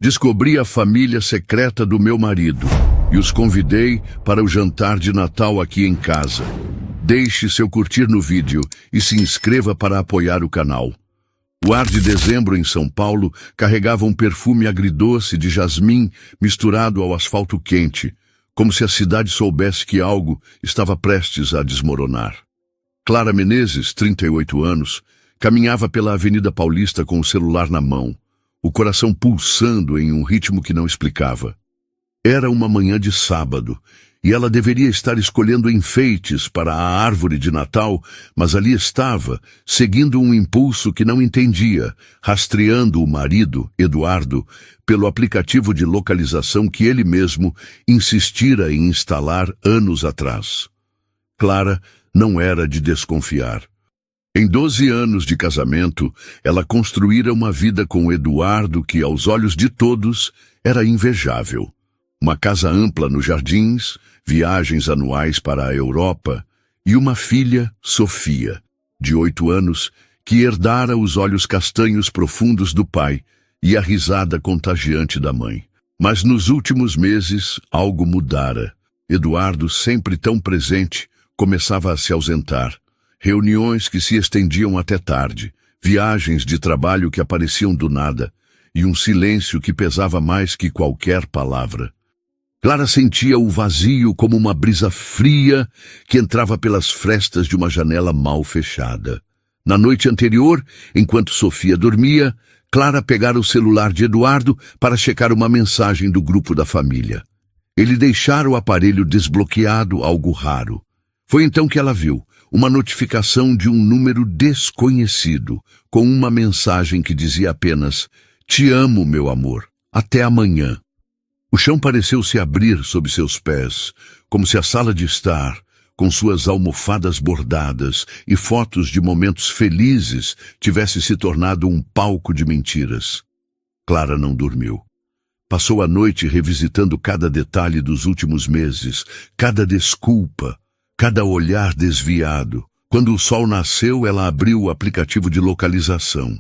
Descobri a família secreta do meu marido e os convidei para o jantar de Natal aqui em casa. Deixe seu curtir no vídeo e se inscreva para apoiar o canal. O ar de dezembro em São Paulo carregava um perfume agridoce de jasmim misturado ao asfalto quente, como se a cidade soubesse que algo estava prestes a desmoronar. Clara Menezes, 38 anos, caminhava pela Avenida Paulista com o celular na mão, o coração pulsando em um ritmo que não explicava. Era uma manhã de sábado, e ela deveria estar escolhendo enfeites para a árvore de Natal, mas ali estava, seguindo um impulso que não entendia, rastreando o marido, Eduardo, pelo aplicativo de localização que ele mesmo insistira em instalar anos atrás. Clara não era de desconfiar. Em 12 anos de casamento, ela construíra uma vida com Eduardo que, aos olhos de todos, era invejável. Uma casa ampla nos Jardins, viagens anuais para a Europa e uma filha, Sofia, de 8 anos, que herdara os olhos castanhos profundos do pai e a risada contagiante da mãe. Mas nos últimos meses, algo mudara. Eduardo, sempre tão presente, começava a se ausentar. Reuniões que se estendiam até tarde, viagens de trabalho que apareciam do nada e um silêncio que pesava mais que qualquer palavra. Clara sentia o vazio como uma brisa fria que entrava pelas frestas de uma janela mal fechada. Na noite anterior, enquanto Sofia dormia, Clara pegara o celular de Eduardo para checar uma mensagem do grupo da família. Ele deixara o aparelho desbloqueado, algo raro. Foi então que ela viu uma notificação de um número desconhecido, com uma mensagem que dizia apenas: "Te amo, meu amor. Até amanhã." O chão pareceu se abrir sob seus pés, como se a sala de estar, com suas almofadas bordadas e fotos de momentos felizes, tivesse se tornado um palco de mentiras. Clara não dormiu. Passou a noite revisitando cada detalhe dos últimos meses, cada desculpa, cada olhar desviado. Quando o sol nasceu, ela abriu o aplicativo de localização.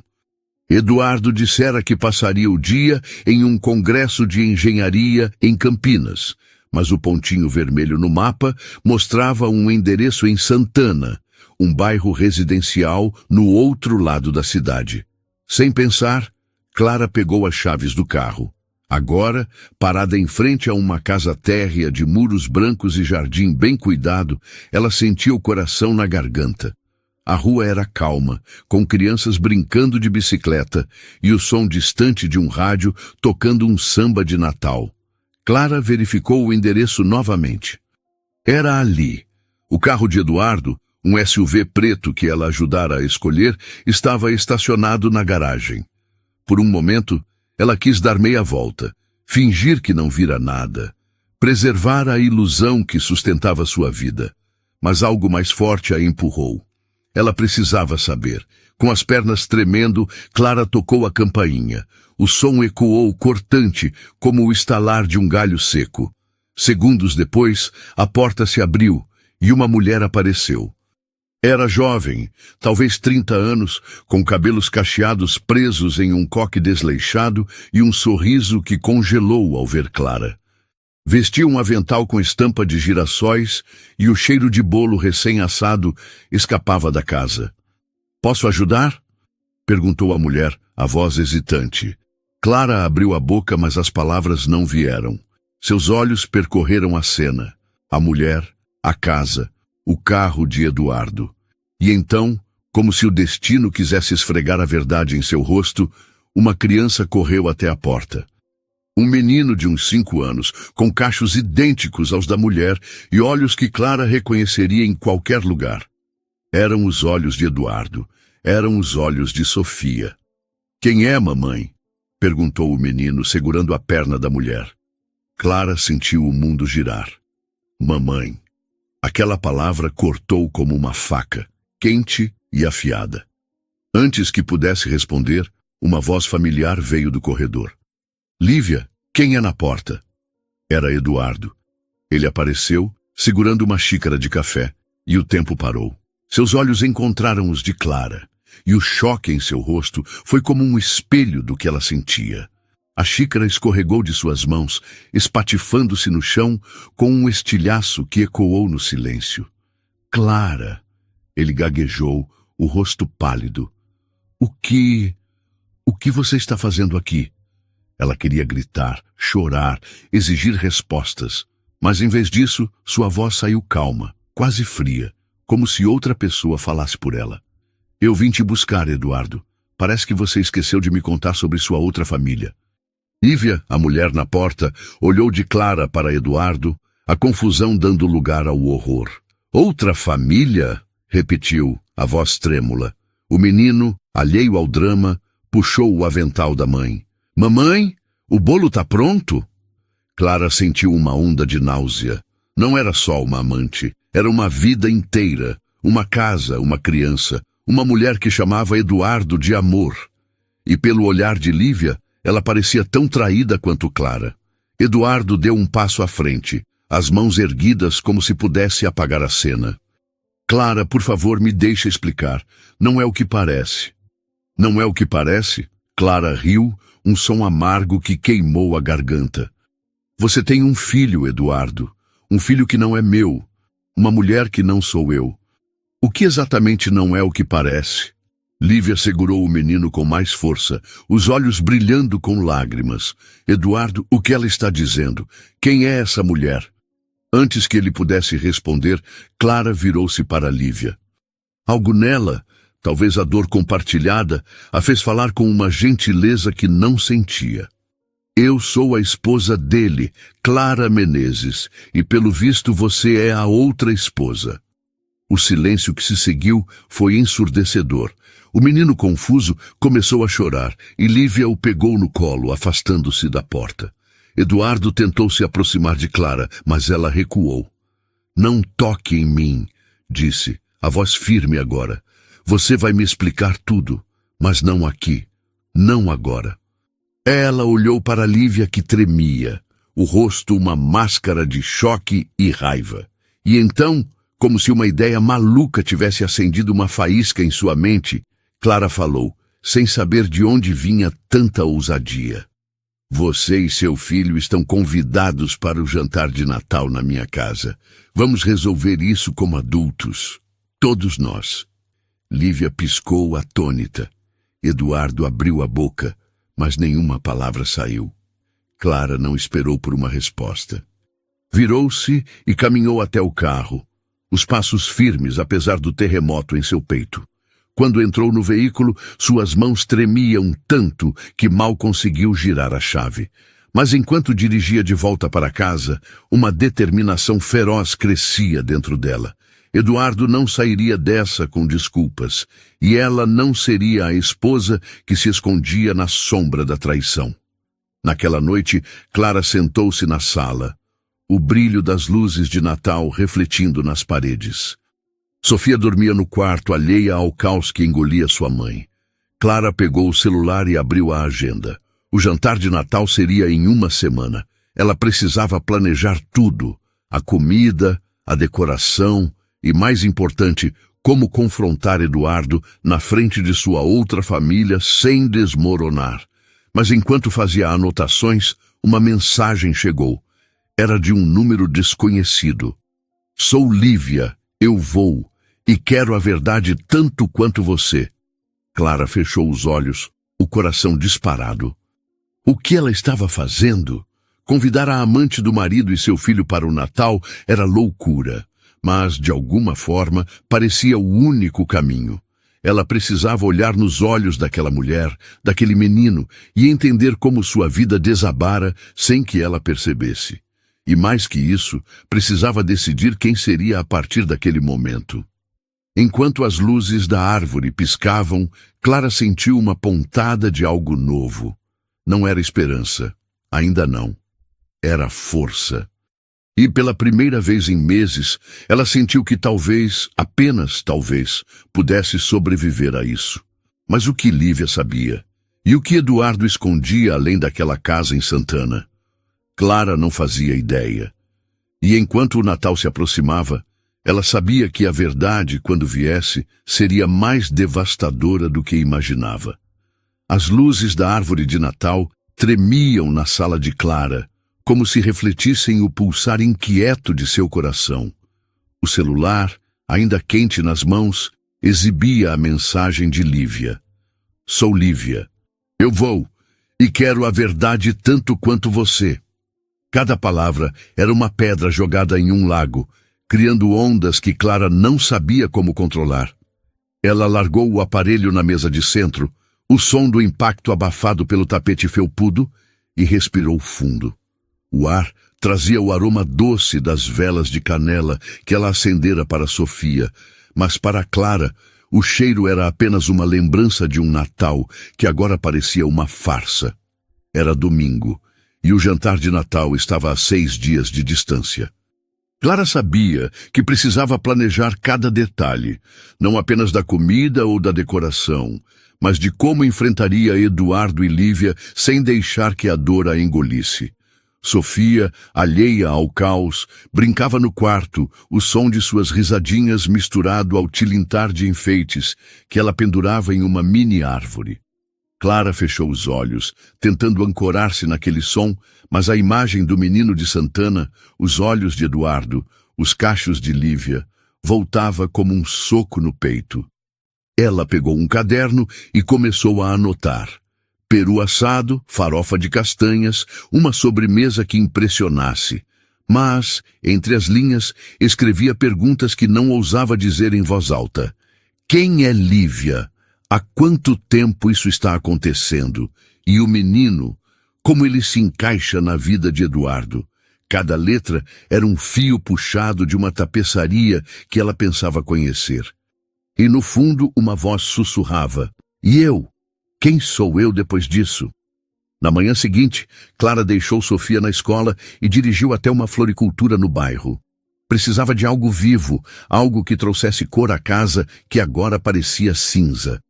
Eduardo dissera que passaria o dia em um congresso de engenharia em Campinas, mas o pontinho vermelho no mapa mostrava um endereço em Santana, um bairro residencial no outro lado da cidade. Sem pensar, Clara pegou as chaves do carro. Agora, parada em frente a uma casa térrea de muros brancos e jardim bem cuidado, ela sentia o coração na garganta. A rua era calma, com crianças brincando de bicicleta e o som distante de um rádio tocando um samba de Natal. Clara verificou o endereço novamente. Era ali. O carro de Eduardo, um SUV preto que ela ajudara a escolher, estava estacionado na garagem. Por um momento, ela quis dar meia volta, fingir que não vira nada, preservar a ilusão que sustentava sua vida. Mas algo mais forte a empurrou. Ela precisava saber. Com as pernas tremendo, Clara tocou a campainha. O som ecoou cortante, como o estalar de um galho seco. Segundos depois, a porta se abriu e uma mulher apareceu. Era jovem, talvez 30 anos, com cabelos cacheados presos em um coque desleixado e um sorriso que congelou ao ver Clara. Vestia um avental com estampa de girassóis e o cheiro de bolo recém-assado escapava da casa. "Posso ajudar?" perguntou a mulher, a voz hesitante. Clara abriu a boca, mas as palavras não vieram. Seus olhos percorreram a cena, a mulher, a casa, o carro de Eduardo. E então, como se o destino quisesse esfregar a verdade em seu rosto, uma criança correu até a porta. Um menino de uns 5 anos, com cachos idênticos aos da mulher e olhos que Clara reconheceria em qualquer lugar. Eram os olhos de Eduardo, eram os olhos de Sofia. "Quem é, mamãe?" perguntou o menino, segurando a perna da mulher. Clara sentiu o mundo girar. Mamãe. Aquela palavra cortou como uma faca, quente e afiada. Antes que pudesse responder, uma voz familiar veio do corredor. "Lívia, quem é na porta?" Era Eduardo. Ele apareceu, segurando uma xícara de café, e o tempo parou. Seus olhos encontraram os de Clara, e o choque em seu rosto foi como um espelho do que ela sentia. A xícara escorregou de suas mãos, espatifando-se no chão com um estilhaço que ecoou no silêncio. Clara! Ele gaguejou, o rosto pálido. O que você está fazendo aqui? Ela queria gritar, chorar, exigir respostas. Mas em vez disso, sua voz saiu calma, quase fria, como se outra pessoa falasse por ela. Eu vim te buscar, Eduardo. Parece que você esqueceu de me contar sobre sua outra família. Lívia, a mulher na porta, olhou de Clara para Eduardo, a confusão dando lugar ao horror. Outra família? Repetiu, a voz trêmula. O menino, alheio ao drama, puxou o avental da mãe. Mamãe, o bolo tá pronto? Clara sentiu uma onda de náusea. Não era só uma amante, era uma vida inteira, uma casa, uma criança, uma mulher que chamava Eduardo de amor. E pelo olhar de Lívia, ela parecia tão traída quanto Clara. Eduardo deu um passo à frente, as mãos erguidas como se pudesse apagar a cena. Clara, por favor, me deixe explicar. Não é o que parece. Não é o que parece? Clara riu, um som amargo que queimou a garganta. Você tem um filho, Eduardo. Um filho que não é meu. Uma mulher que não sou eu. O que exatamente não é o que parece? Lívia segurou o menino com mais força, os olhos brilhando com lágrimas. Eduardo, o que ela está dizendo? Quem é essa mulher? Antes que ele pudesse responder, Clara virou-se para Lívia. Algo nela, talvez a dor compartilhada, a fez falar com uma gentileza que não sentia. Eu sou a esposa dele, Clara Menezes, e pelo visto você é a outra esposa. O silêncio que se seguiu foi ensurdecedor. O menino confuso começou a chorar e Lívia o pegou no colo, afastando-se da porta. Eduardo tentou se aproximar de Clara, mas ela recuou. Não toque em mim, disse, a voz firme agora. Você vai me explicar tudo, mas não aqui, não agora. Ela olhou para Lívia que tremia, o rosto uma máscara de choque e raiva. E então, como se uma ideia maluca tivesse acendido uma faísca em sua mente, Clara falou, sem saber de onde vinha tanta ousadia. Você e seu filho estão convidados para o jantar de Natal na minha casa. Vamos resolver isso como adultos. Todos nós. Lívia piscou atônita. Eduardo abriu a boca, mas nenhuma palavra saiu. Clara não esperou por uma resposta. Virou-se e caminhou até o carro, os passos firmes apesar do terremoto em seu peito. Quando entrou no veículo, suas mãos tremiam tanto que mal conseguiu girar a chave. Mas enquanto dirigia de volta para casa, uma determinação feroz crescia dentro dela. Eduardo não sairia dessa com desculpas, e ela não seria a esposa que se escondia na sombra da traição. Naquela noite, Clara sentou-se na sala, o brilho das luzes de Natal refletindo nas paredes. Sofia dormia no quarto, alheia ao caos que engolia sua mãe. Clara pegou o celular e abriu a agenda. O jantar de Natal seria em uma semana. Ela precisava planejar tudo: a comida, a decoração e, mais importante, como confrontar Eduardo na frente de sua outra família sem desmoronar. Mas enquanto fazia anotações, uma mensagem chegou. Era de um número desconhecido. Sou Lívia, eu vou, e quero a verdade tanto quanto você. Clara fechou os olhos, o coração disparado. O que ela estava fazendo? Convidar a amante do marido e seu filho para o Natal era loucura, mas, de alguma forma, parecia o único caminho. Ela precisava olhar nos olhos daquela mulher, daquele menino, e entender como sua vida desabara sem que ela percebesse. E mais que isso, precisava decidir quem seria a partir daquele momento. Enquanto as luzes da árvore piscavam, Clara sentiu uma pontada de algo novo. Não era esperança, ainda não. Era força. E pela primeira vez em meses, ela sentiu que talvez, apenas talvez, pudesse sobreviver a isso. Mas o que Lívia sabia? E o que Eduardo escondia além daquela casa em Santana? Clara não fazia ideia. E enquanto o Natal se aproximava, ela sabia que a verdade, quando viesse, seria mais devastadora do que imaginava. As luzes da árvore de Natal tremiam na sala de Clara, como se refletissem o pulsar inquieto de seu coração. O celular, ainda quente nas mãos, exibia a mensagem de Lívia. Sou Lívia. Eu vou, e quero a verdade tanto quanto você. Cada palavra era uma pedra jogada em um lago, criando ondas que Clara não sabia como controlar. Ela largou o aparelho na mesa de centro, o som do impacto abafado pelo tapete felpudo, e respirou fundo. O ar trazia o aroma doce das velas de canela que ela acendera para Sofia, mas para Clara, o cheiro era apenas uma lembrança de um Natal que agora parecia uma farsa. Era domingo, e o jantar de Natal estava a 6 dias de distância. Clara sabia que precisava planejar cada detalhe, não apenas da comida ou da decoração, mas de como enfrentaria Eduardo e Lívia sem deixar que a dor a engolisse. Sofia, alheia ao caos, brincava no quarto, o som de suas risadinhas misturado ao tilintar de enfeites que ela pendurava em uma mini-árvore. Clara fechou os olhos, tentando ancorar-se naquele som, mas a imagem do menino de Santana, os olhos de Eduardo, os cachos de Lívia, voltava como um soco no peito. Ela pegou um caderno e começou a anotar. Peru assado, farofa de castanhas, uma sobremesa que impressionasse. Mas, entre as linhas, escrevia perguntas que não ousava dizer em voz alta. Quem é Lívia? Há quanto tempo isso está acontecendo? E o menino, como ele se encaixa na vida de Eduardo? Cada letra era um fio puxado de uma tapeçaria que ela pensava conhecer. E no fundo uma voz sussurrava. E eu? Quem sou eu depois disso? Na manhã seguinte, Clara deixou Sofia na escola e dirigiu até uma floricultura no bairro. Precisava de algo vivo, algo que trouxesse cor à casa que agora parecia cinza.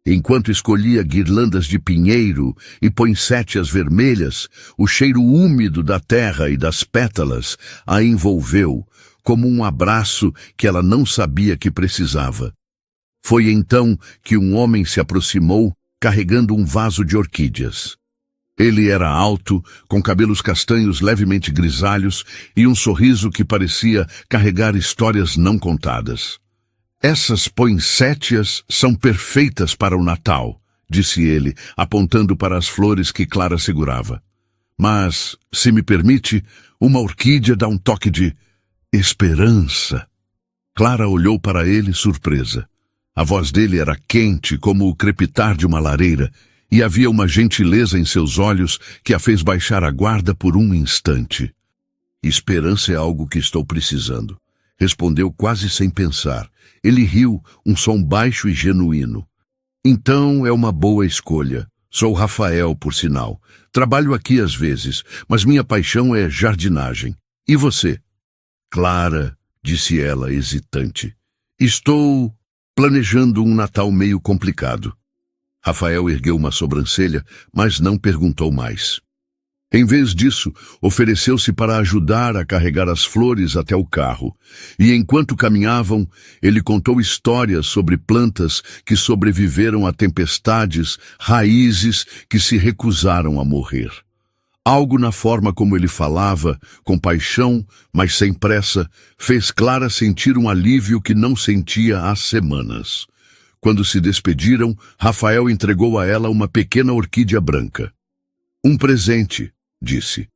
Enquanto escolhia guirlandas de pinheiro e poinsettias vermelhas, o cheiro úmido da terra e das pétalas a envolveu, como um abraço que ela não sabia que precisava. Foi então que um homem se aproximou, carregando um vaso de orquídeas. Ele era alto, com cabelos castanhos levemente grisalhos e um sorriso que parecia carregar histórias não contadas. Essas poinsettias são perfeitas para o Natal, disse ele, apontando para as flores que Clara segurava. Mas, se me permite, uma orquídea dá um toque de esperança. Clara olhou para ele surpresa. A voz dele era quente como o crepitar de uma lareira, e havia uma gentileza em seus olhos que a fez baixar a guarda por um instante. Esperança é algo que estou precisando, respondeu quase sem pensar. Ele riu, um som baixo e genuíno. Então é uma boa escolha. Sou Rafael, por sinal. Trabalho aqui às vezes, mas minha paixão é jardinagem. E você? Clara, disse ela, hesitante. Estou planejando um Natal meio complicado. Rafael ergueu uma sobrancelha, mas não perguntou mais. Em vez disso, ofereceu-se para ajudar a carregar as flores até o carro, e enquanto caminhavam, ele contou histórias sobre plantas que sobreviveram a tempestades, raízes que se recusaram a morrer. Algo na forma como ele falava, com paixão, mas sem pressa, fez Clara sentir um alívio que não sentia há semanas. Quando se despediram, Rafael entregou a ela uma pequena orquídea branca. Um presente, disse,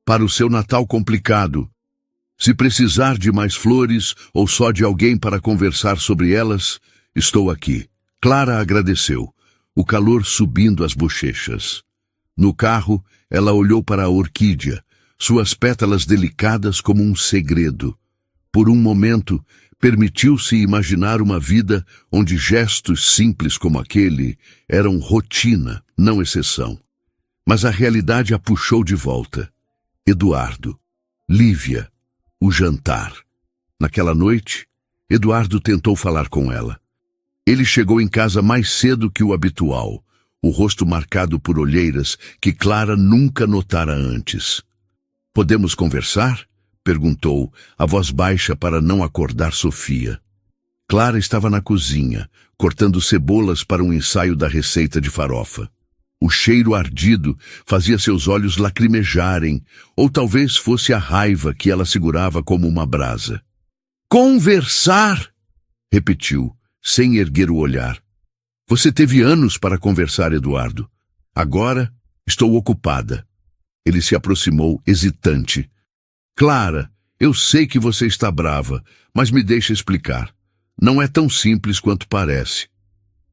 para o seu Natal complicado. Se precisar de mais flores ou só de alguém para conversar sobre elas, estou aqui. Clara agradeceu, o calor subindo as bochechas. No carro, ela olhou para a orquídea, suas pétalas delicadas como um segredo. Por um momento, permitiu-se imaginar uma vida onde gestos simples como aquele eram rotina, não exceção. Mas a realidade a puxou de volta. Eduardo, Lívia, o jantar. Naquela noite, Eduardo tentou falar com ela. Ele chegou em casa mais cedo que o habitual, o rosto marcado por olheiras que Clara nunca notara antes. Podemos conversar? Perguntou, a voz baixa para não acordar Sofia. Clara estava na cozinha, cortando cebolas para um ensaio da receita de farofa. O cheiro ardido fazia seus olhos lacrimejarem, ou talvez fosse a raiva que ela segurava como uma brasa. Conversar! Repetiu, sem erguer o olhar. Você teve anos para conversar, Eduardo. Agora estou ocupada. Ele se aproximou, hesitante. Clara, eu sei que você está brava, mas me deixa explicar. Não é tão simples quanto parece.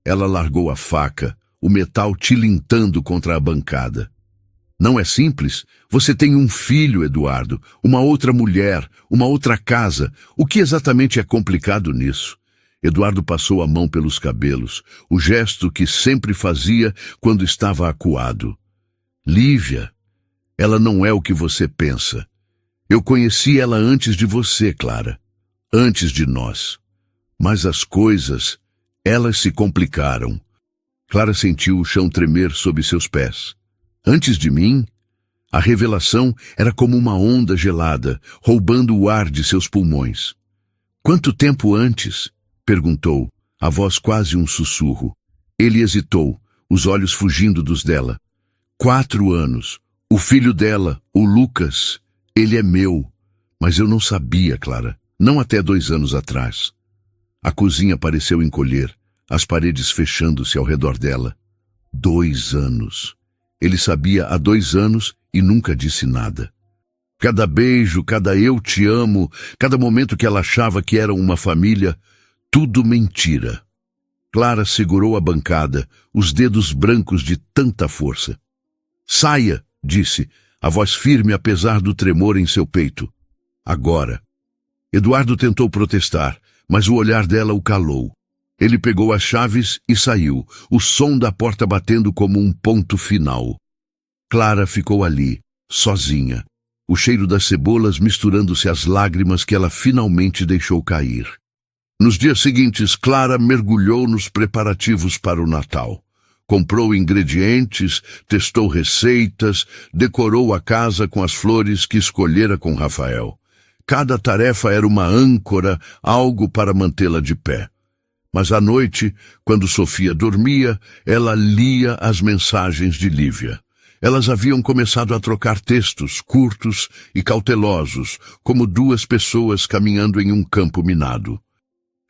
Ela largou a faca, o metal tilintando contra a bancada. Não é simples? Você tem um filho, Eduardo, uma outra mulher, uma outra casa. O que exatamente é complicado nisso? Eduardo passou a mão pelos cabelos, o gesto que sempre fazia quando estava acuado. Lívia, ela não é o que você pensa. Eu conheci ela antes de você, Clara. Antes de nós. Mas as coisas, elas se complicaram. Clara sentiu o chão tremer sob seus pés. Antes de mim, a revelação era como uma onda gelada, roubando o ar de seus pulmões. Quanto tempo antes? Perguntou, a voz quase um sussurro. Ele hesitou, os olhos fugindo dos dela. 4 anos. O filho dela, o Lucas, ele é meu. Mas eu não sabia, Clara. Não até 2 anos atrás. A cozinha pareceu encolher, as paredes fechando-se ao redor dela. 2 anos. Ele sabia há 2 anos e nunca disse nada. Cada beijo, cada eu te amo, cada momento que ela achava que eram uma família, tudo mentira. Clara segurou a bancada, os dedos brancos de tanta força. Saia, disse, a voz firme apesar do tremor em seu peito. Agora. Eduardo tentou protestar, mas o olhar dela o calou. Ele pegou as chaves e saiu, o som da porta batendo como um ponto final. Clara ficou ali, sozinha, o cheiro das cebolas misturando-se às lágrimas que ela finalmente deixou cair. Nos dias seguintes, Clara mergulhou nos preparativos para o Natal. Comprou ingredientes, testou receitas, decorou a casa com as flores que escolhera com Rafael. Cada tarefa era uma âncora, algo para mantê-la de pé. Mas à noite, quando Sofia dormia, ela lia as mensagens de Lívia. Elas haviam começado a trocar textos curtos e cautelosos, como 2 pessoas caminhando em um campo minado.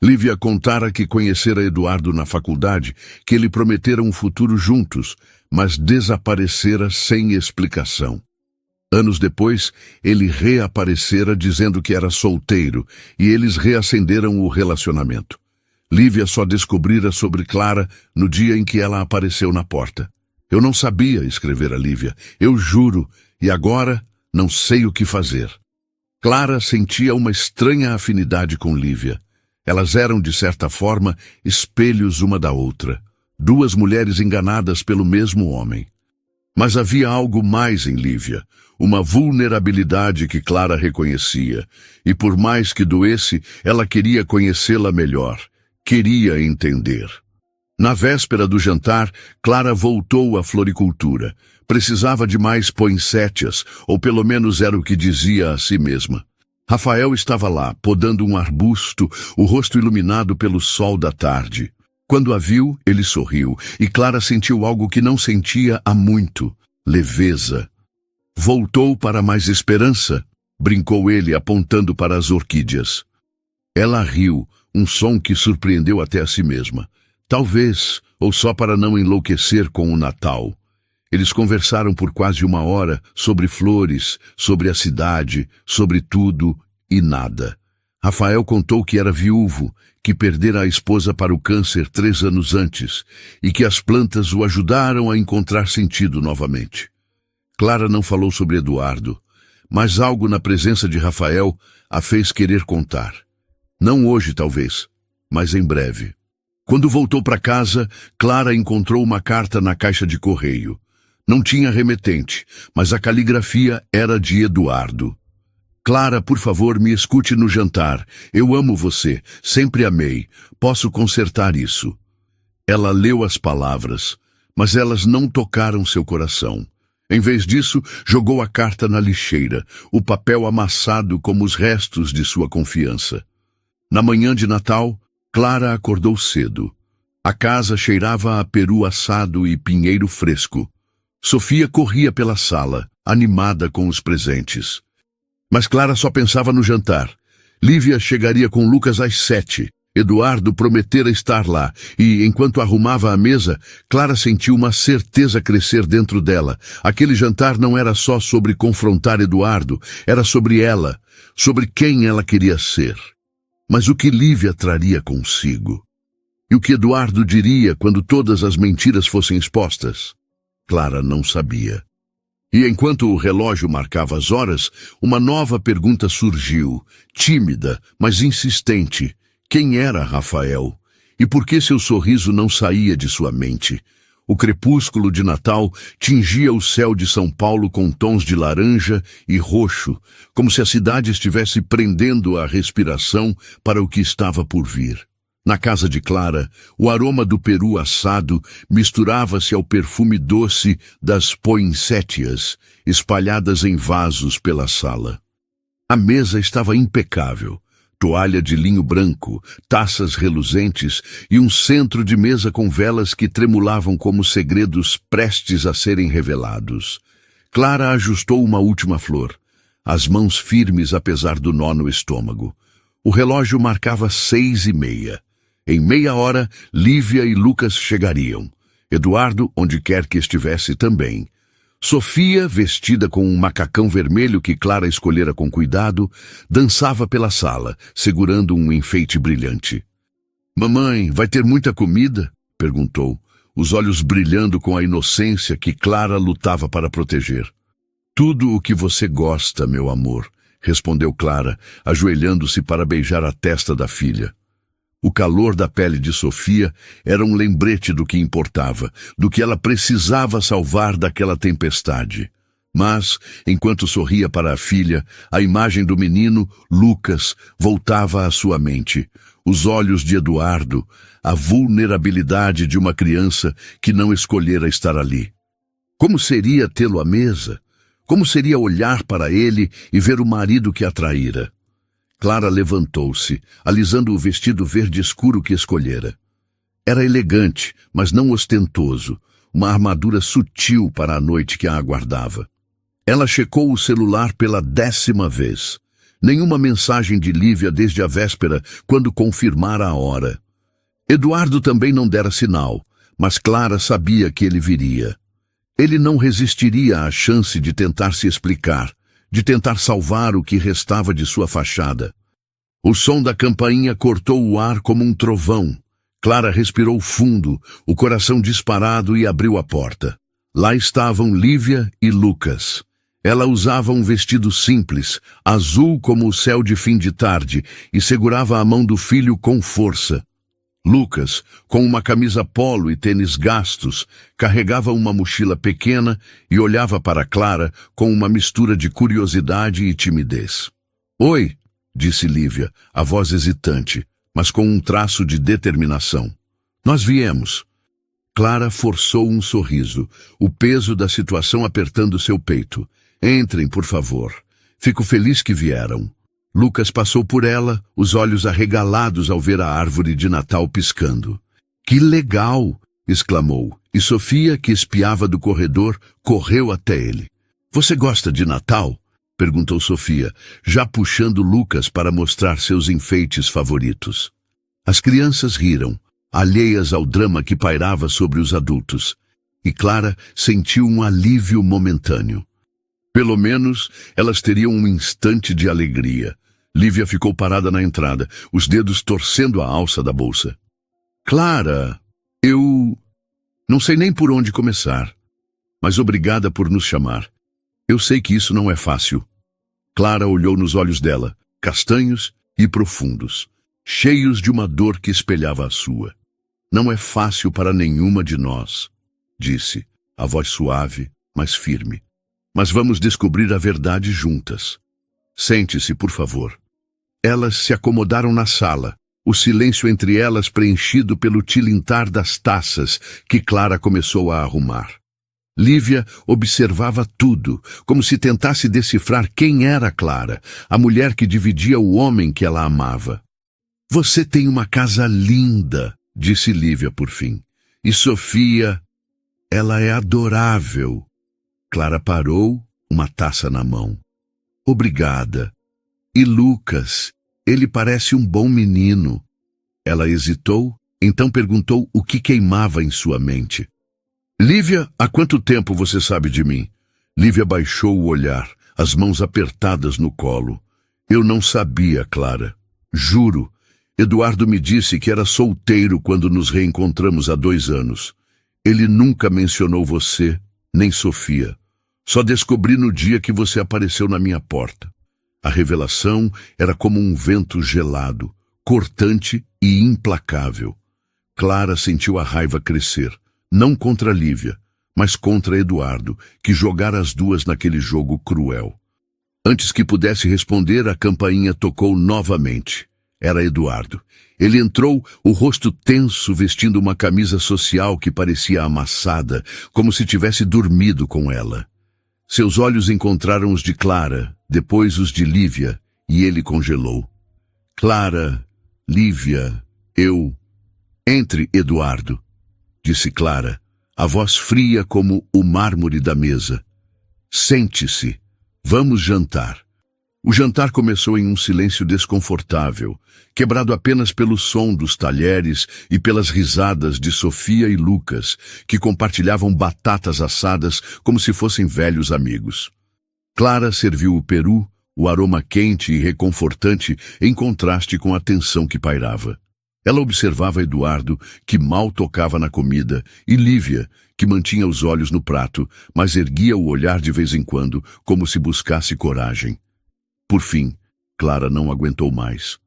Lívia contara que conhecera Eduardo na faculdade, que ele prometera um futuro juntos, mas desaparecera sem explicação. Anos depois, ele reaparecera dizendo que era solteiro, e eles reacenderam o relacionamento. Lívia só descobrira sobre Clara no dia em que ela apareceu na porta. Eu não sabia, escrevera Lívia, eu juro, e agora não sei o que fazer. Clara sentia uma estranha afinidade com Lívia. Elas eram, de certa forma, espelhos uma da outra. 2 mulheres enganadas pelo mesmo homem. Mas havia algo mais em Lívia, uma vulnerabilidade que Clara reconhecia, e por mais que doesse, ela queria conhecê-la melhor, queria entender. Na véspera do jantar, Clara voltou à floricultura. Precisava de mais poinsettias, ou pelo menos era o que dizia a si mesma. Rafael estava lá, podando um arbusto, o rosto iluminado pelo sol da tarde. Quando a viu, ele sorriu, e Clara sentiu algo que não sentia há muito, leveza. Voltou para mais esperança, brincou ele, apontando para as orquídeas. Ela riu, um som que surpreendeu até a si mesma. Talvez, ou só para não enlouquecer com o Natal. Eles conversaram por quase 1 hora sobre flores, sobre a cidade, sobre tudo e nada. Rafael contou que era viúvo, que perdera a esposa para o câncer 3 anos antes e que as plantas o ajudaram a encontrar sentido novamente. Clara não falou sobre Eduardo, mas algo na presença de Rafael a fez querer contar. Não hoje, talvez, mas em breve. Quando voltou para casa, Clara encontrou uma carta na caixa de correio. Não tinha remetente, mas a caligrafia era de Eduardo. Clara, por favor, me escute no jantar. Eu amo você, sempre amei. Posso consertar isso. Ela leu as palavras, mas elas não tocaram seu coração. Em vez disso, jogou a carta na lixeira, o papel amassado como os restos de sua confiança. Na manhã de Natal, Clara acordou cedo. A casa cheirava a peru assado e pinheiro fresco. Sofia corria pela sala, animada com os presentes. Mas Clara só pensava no jantar. Lívia chegaria com Lucas às 7. Eduardo prometera estar lá, e, enquanto arrumava a mesa, Clara sentiu uma certeza crescer dentro dela. Aquele jantar não era só sobre confrontar Eduardo, era sobre ela, sobre quem ela queria ser. Mas o que Lívia traria consigo? E o que Eduardo diria quando todas as mentiras fossem expostas? Clara não sabia. E enquanto o relógio marcava as horas, uma nova pergunta surgiu, tímida, mas insistente. Quem era Rafael? E por que seu sorriso não saía de sua mente? O crepúsculo de Natal tingia o céu de São Paulo com tons de laranja e roxo, como se a cidade estivesse prendendo a respiração para o que estava por vir. Na casa de Clara, o aroma do peru assado misturava-se ao perfume doce das poinsettias, espalhadas em vasos pela sala. A mesa estava impecável. Toalha de linho branco, taças reluzentes e um centro de mesa com velas que tremulavam como segredos prestes a serem revelados. Clara ajustou uma última flor, as mãos firmes apesar do nó no estômago. O relógio marcava 6:30. Em meia hora, Lívia e Lucas chegariam. Eduardo, onde quer que estivesse, também. Sofia, vestida com um macacão vermelho que Clara escolhera com cuidado, dançava pela sala, segurando um enfeite brilhante. "Mamãe, vai ter muita comida?" perguntou, os olhos brilhando com a inocência que Clara lutava para proteger. "Tudo o que você gosta, meu amor", respondeu Clara, ajoelhando-se para beijar a testa da filha. O calor da pele de Sofia era um lembrete do que importava, do que ela precisava salvar daquela tempestade. Mas, enquanto sorria para a filha, a imagem do menino, Lucas, voltava à sua mente. Os olhos de Eduardo, a vulnerabilidade de uma criança que não escolhera estar ali. Como seria tê-lo à mesa? Como seria olhar para ele e ver o marido que a traíra? Clara levantou-se, alisando o vestido verde escuro que escolhera. Era elegante, mas não ostentoso, uma armadura sutil para a noite que a aguardava. Ela checou o celular pela 10ª vez. Nenhuma mensagem de Lívia desde a véspera, quando confirmara a hora. Eduardo também não dera sinal, mas Clara sabia que ele viria. Ele não resistiria à chance de tentar se explicar, de tentar salvar o que restava de sua fachada. O som da campainha cortou o ar como um trovão. Clara respirou fundo, o coração disparado, e abriu a porta. Lá estavam Lívia e Lucas. Ela usava um vestido simples, azul como o céu de fim de tarde, e segurava a mão do filho com força. Lucas, com uma camisa polo e tênis gastos, carregava uma mochila pequena e olhava para Clara com uma mistura de curiosidade e timidez. "Oi", disse Lívia, a voz hesitante, mas com um traço de determinação. "Nós viemos." Clara forçou um sorriso, o peso da situação apertando seu peito. "Entrem, por favor. Fico feliz que vieram." Lucas passou por ela, os olhos arregalados ao ver a árvore de Natal piscando. "Que legal!" exclamou, e Sofia, que espiava do corredor, correu até ele. "Você gosta de Natal?" perguntou Sofia, já puxando Lucas para mostrar seus enfeites favoritos. As crianças riram, alheias ao drama que pairava sobre os adultos, e Clara sentiu um alívio momentâneo. Pelo menos, elas teriam um instante de alegria. Lívia ficou parada na entrada, os dedos torcendo a alça da bolsa. "Clara, eu não sei nem por onde começar, mas obrigada por nos chamar. Eu sei que isso não é fácil." Clara olhou nos olhos dela, castanhos e profundos, cheios de uma dor que espelhava a sua. "Não é fácil para nenhuma de nós", disse, a voz suave, mas firme. "Mas vamos descobrir a verdade juntas. Sente-se, por favor." Elas se acomodaram na sala, o silêncio entre elas preenchido pelo tilintar das taças que Clara começou a arrumar. Lívia observava tudo, como se tentasse decifrar quem era Clara, a mulher que dividia o homem que ela amava. "Você tem uma casa linda", disse Lívia por fim. "E Sofia, ela é adorável." Clara parou, uma taça na mão. Obrigada. E Lucas, ele parece um bom menino. Ela hesitou, então perguntou o que queimava em sua mente. Lívia, há quanto tempo você sabe de mim? Lívia baixou o olhar, as mãos apertadas no colo. Eu não sabia, Clara. Juro. Eduardo me disse que era solteiro quando nos reencontramos há 2 anos. Ele nunca mencionou você, nem Sofia. Só descobri no dia que você apareceu na minha porta. A revelação era como um vento gelado, cortante e implacável. Clara sentiu a raiva crescer, não contra Lívia, mas contra Eduardo, que jogara as duas naquele jogo cruel. Antes que pudesse responder, a campainha tocou novamente. Era Eduardo. Ele entrou, o rosto tenso, vestindo uma camisa social que parecia amassada, como se tivesse dormido com ela. Seus olhos encontraram os de Clara, depois os de Lívia, e ele congelou. Clara, Lívia, eu... Entre, Eduardo, disse Clara, a voz fria como o mármore da mesa. Sente-se. Vamos jantar. O jantar começou em um silêncio desconfortável, quebrado apenas pelo som dos talheres e pelas risadas de Sofia e Lucas, que compartilhavam batatas assadas como se fossem velhos amigos. Clara serviu o peru, o aroma quente e reconfortante em contraste com a tensão que pairava. Ela observava Eduardo, que mal tocava na comida, e Lívia, que mantinha os olhos no prato, mas erguia o olhar de vez em quando, como se buscasse coragem. Por fim, Clara não aguentou mais.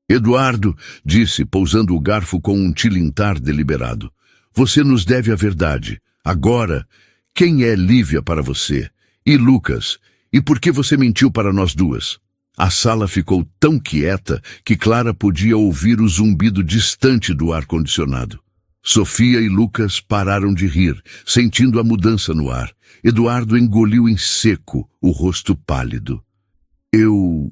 Eduardo, disse, pousando o garfo com um tilintar deliberado, você nos deve a verdade. Agora, quem é Lívia para você? E Lucas? E por que você mentiu para nós duas? A sala ficou tão quieta que Clara podia ouvir o zumbido distante do ar-condicionado. Sofia e Lucas pararam de rir, sentindo a mudança no ar. Eduardo engoliu em seco, o rosto pálido. Eu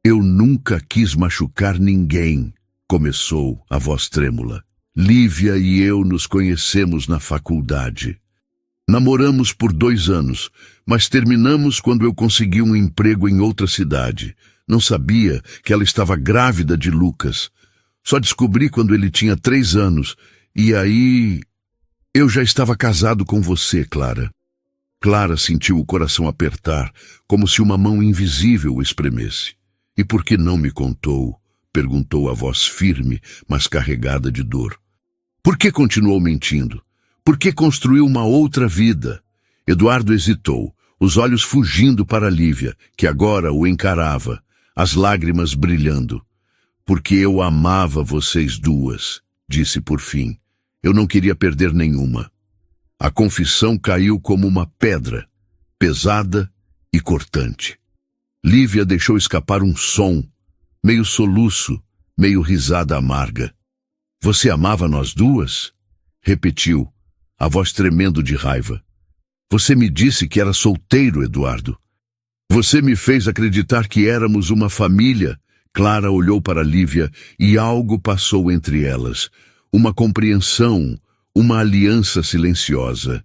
nunca quis machucar ninguém, começou a voz trêmula. Lívia e eu nos conhecemos na faculdade. Namoramos por 2 anos, mas terminamos quando eu consegui um emprego em outra cidade. Não sabia que ela estava grávida de Lucas. Só descobri quando ele tinha 3 anos. E aí... Eu já estava casado com você, Clara. Clara sentiu o coração apertar, como se uma mão invisível o espremesse. E por que não me contou? Perguntou a voz firme, mas carregada de dor. Por que continuou mentindo? Por que construiu uma outra vida? Eduardo hesitou, os olhos fugindo para Lívia, que agora o encarava, as lágrimas brilhando. Porque eu amava vocês duas, disse por fim. Eu não queria perder nenhuma. A confissão caiu como uma pedra, pesada e cortante. Lívia deixou escapar um som, meio soluço, meio risada amarga. Você amava nós duas? Repetiu, a voz tremendo de raiva. Você me disse que era solteiro, Eduardo. Você me fez acreditar que éramos uma família. Clara olhou para Lívia e algo passou entre elas. Uma compreensão, uma aliança silenciosa.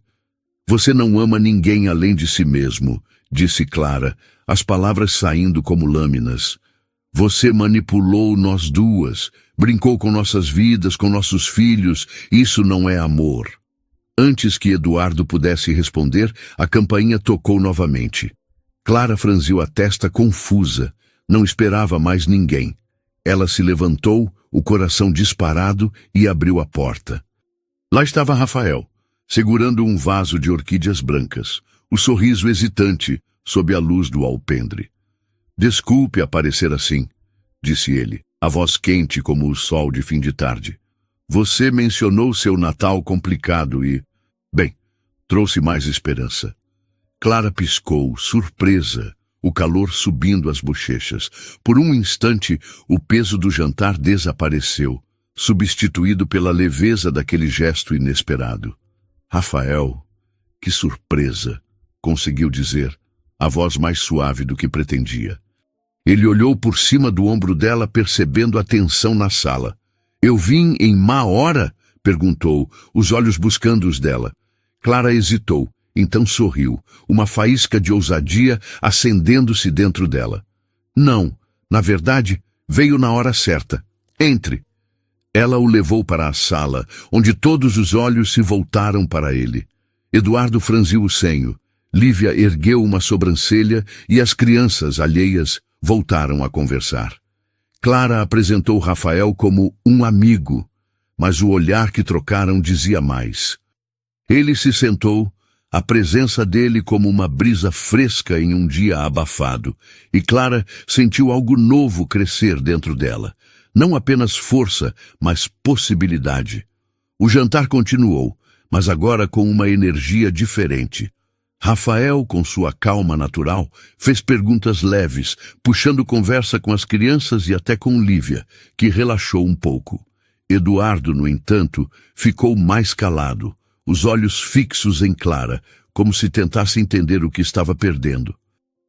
Você não ama ninguém além de si mesmo, disse Clara, as palavras saindo como lâminas. Você manipulou nós duas, brincou com nossas vidas, com nossos filhos. Isso não é amor. Antes que Eduardo pudesse responder, a campainha tocou novamente. Clara franziu a testa confusa. Não esperava mais ninguém. Ela se levantou, o coração disparado, e abriu a porta. Lá estava Rafael, segurando um vaso de orquídeas brancas, o sorriso hesitante sob a luz do alpendre. Desculpe aparecer assim, disse ele, a voz quente como o sol de fim de tarde. Você mencionou seu Natal complicado e... Bem, trouxe mais esperança. Clara piscou, surpresa, o calor subindo as bochechas. Por um instante, o peso do jantar desapareceu, substituído pela leveza daquele gesto inesperado. Rafael, que surpresa, conseguiu dizer, a voz mais suave do que pretendia. Ele olhou por cima do ombro dela, percebendo a tensão na sala. Eu vim em má hora? Perguntou, os olhos buscando os dela. Clara hesitou. Então sorriu, uma faísca de ousadia acendendo-se dentro dela. Não, na verdade, veio na hora certa. Entre. Ela o levou para a sala, onde todos os olhos se voltaram para ele. Eduardo franziu o senho. Lívia ergueu uma sobrancelha e as crianças alheias voltaram a conversar. Clara apresentou Rafael como um amigo, mas o olhar que trocaram dizia mais. Ele se sentou, a presença dele como uma brisa fresca em um dia abafado, e Clara sentiu algo novo crescer dentro dela. Não apenas força, mas possibilidade. O jantar continuou, mas agora com uma energia diferente. Rafael, com sua calma natural, fez perguntas leves, puxando conversa com as crianças e até com Lívia, que relaxou um pouco. Eduardo, no entanto, ficou mais calado, os olhos fixos em Clara, como se tentasse entender o que estava perdendo.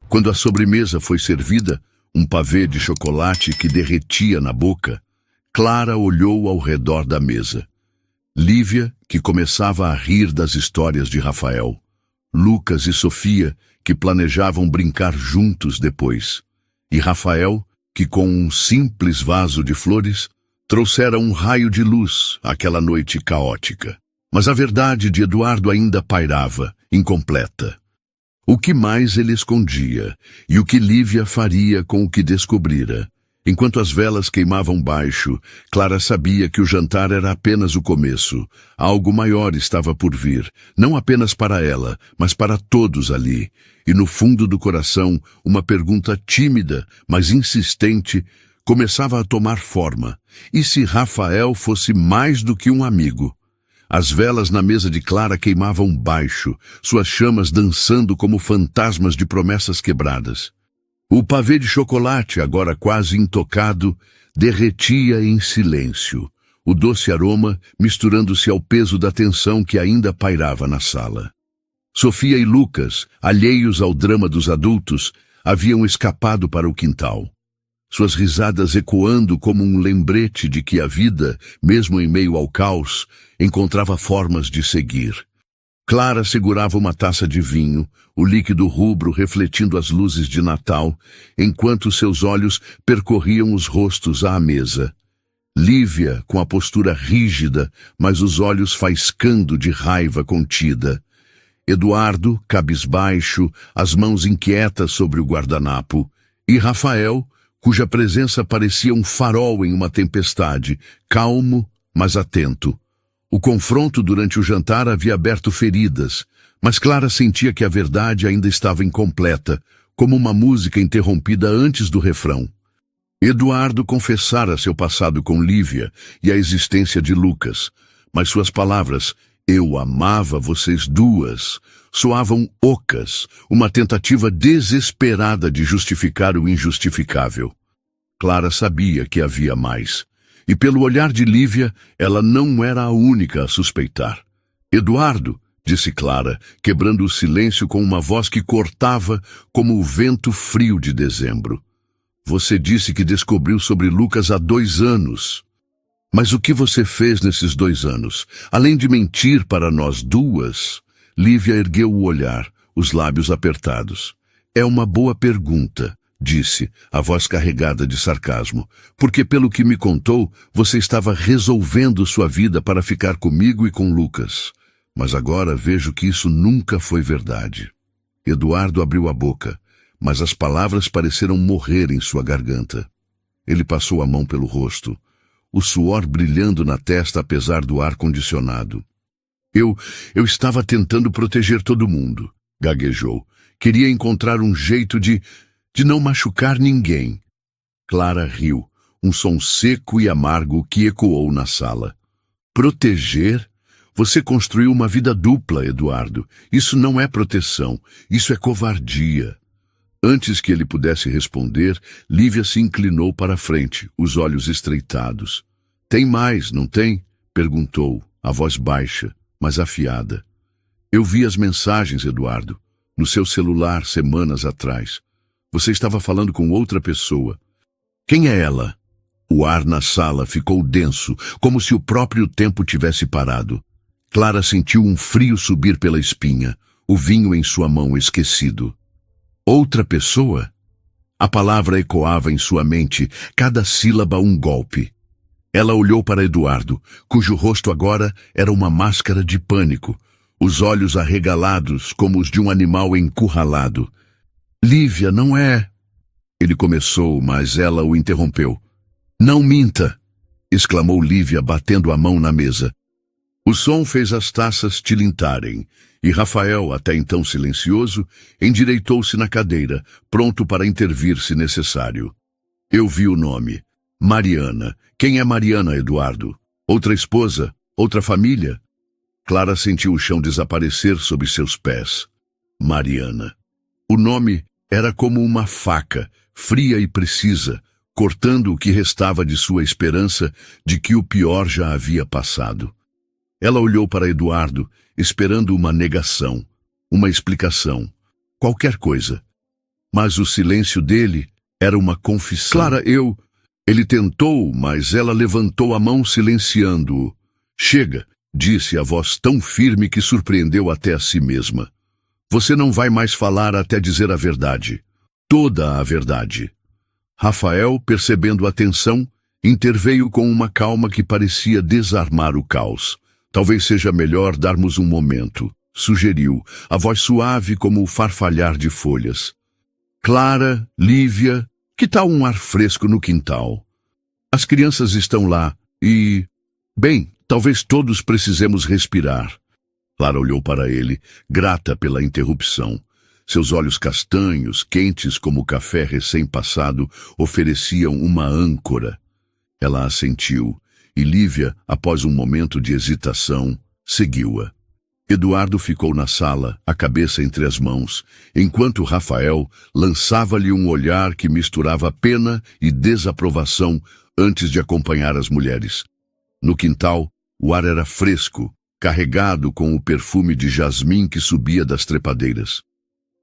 Quando a sobremesa foi servida, um pavê de chocolate que derretia na boca, Clara olhou ao redor da mesa. Lívia, que começava a rir das histórias de Rafael. Lucas e Sofia, que planejavam brincar juntos depois. E Rafael, que com um simples vaso de flores, trouxera um raio de luz àquela noite caótica. Mas a verdade de Eduardo ainda pairava, incompleta. O que mais ele escondia, e o que Lívia faria com o que descobrira. Enquanto as velas queimavam baixo, Clara sabia que o jantar era apenas o começo. Algo maior estava por vir, não apenas para ela, mas para todos ali. E no fundo do coração, uma pergunta tímida, mas insistente, começava a tomar forma. E se Rafael fosse mais do que um amigo? As velas na mesa de Clara queimavam baixo, suas chamas dançando como fantasmas de promessas quebradas. O pavê de chocolate, agora quase intocado, derretia em silêncio, o doce aroma misturando-se ao peso da tensão que ainda pairava na sala. Sofia e Lucas, alheios ao drama dos adultos, haviam escapado para o quintal. Suas risadas ecoando como um lembrete de que a vida, mesmo em meio ao caos, encontrava formas de seguir. Clara segurava uma taça de vinho, o líquido rubro refletindo as luzes de Natal, enquanto seus olhos percorriam os rostos à mesa. Lívia, com a postura rígida, mas os olhos faiscando de raiva contida. Eduardo, cabisbaixo, as mãos inquietas sobre o guardanapo. E Rafael, cuja presença parecia um farol em uma tempestade, calmo, mas atento. O confronto durante o jantar havia aberto feridas, mas Clara sentia que a verdade ainda estava incompleta, como uma música interrompida antes do refrão. Eduardo confessara seu passado com Lívia e a existência de Lucas, mas suas palavras, "eu amava vocês duas", soavam ocas, uma tentativa desesperada de justificar o injustificável. Clara sabia que havia mais. E pelo olhar de Lívia, ela não era a única a suspeitar. "Eduardo", disse Clara, quebrando o silêncio com uma voz que cortava como o vento frio de dezembro. "Você disse que descobriu sobre Lucas há 2 anos. Mas o que você fez nesses 2 anos? Além de mentir para nós duas?" Lívia ergueu o olhar, os lábios apertados. "É uma boa pergunta", disse, a voz carregada de sarcasmo, "porque pelo que me contou, você estava resolvendo sua vida para ficar comigo e com Lucas. Mas agora vejo que isso nunca foi verdade." Eduardo abriu a boca, mas as palavras pareceram morrer em sua garganta. Ele passou a mão pelo rosto, o suor brilhando na testa apesar do ar-condicionado. Eu estava tentando proteger todo mundo", gaguejou. "Queria encontrar um jeito de não machucar ninguém." Clara riu, um som seco e amargo que ecoou na sala. "Proteger? Você construiu uma vida dupla, Eduardo. Isso não é proteção, isso é covardia." Antes que ele pudesse responder, Lívia se inclinou para a frente, os olhos estreitados. "Tem mais, não tem?" perguntou, a voz baixa, mas afiada. "Eu vi as mensagens, Eduardo, no seu celular semanas atrás. Você estava falando com outra pessoa. Quem é ela?" O ar na sala ficou denso, como se o próprio tempo tivesse parado. Clara sentiu um frio subir pela espinha, o vinho em sua mão esquecido. Outra pessoa? A palavra ecoava em sua mente, cada sílaba um golpe. Ela olhou para Eduardo, cujo rosto agora era uma máscara de pânico, os olhos arregalados como os de um animal encurralado. Lívia, não é... Ele começou, mas ela o interrompeu. Não minta! Exclamou Lívia, batendo a mão na mesa. O som fez as taças tilintarem, e Rafael, até então silencioso, endireitou-se na cadeira, pronto para intervir se necessário. Eu vi o nome. Mariana. Quem é Mariana, Eduardo? Outra esposa? Outra família? Clara sentiu o chão desaparecer sob seus pés. Mariana. O nome era como uma faca, fria e precisa, cortando o que restava de sua esperança de que o pior já havia passado. Ela olhou para Eduardo, esperando uma negação, uma explicação, qualquer coisa. Mas o silêncio dele era uma confissão. Clara, eu... Ele tentou, mas ela levantou a mão silenciando-o. Chega, disse a voz tão firme que surpreendeu até a si mesma. Você não vai mais falar até dizer a verdade. Toda a verdade. Rafael, percebendo a tensão, interveio com uma calma que parecia desarmar o caos. Talvez seja melhor darmos um momento, sugeriu, a voz suave como o farfalhar de folhas. Clara, Lívia, que tal um ar fresco no quintal? As crianças estão lá e... Bem, talvez todos precisemos respirar. Clara olhou para ele, grata pela interrupção. Seus olhos castanhos, quentes como o café recém-passado, ofereciam uma âncora. Ela assentiu, e Lívia, após um momento de hesitação, seguiu-a. Eduardo ficou na sala, a cabeça entre as mãos, enquanto Rafael lançava-lhe um olhar que misturava pena e desaprovação antes de acompanhar as mulheres. No quintal, o ar era fresco, carregado com o perfume de jasmim que subia das trepadeiras.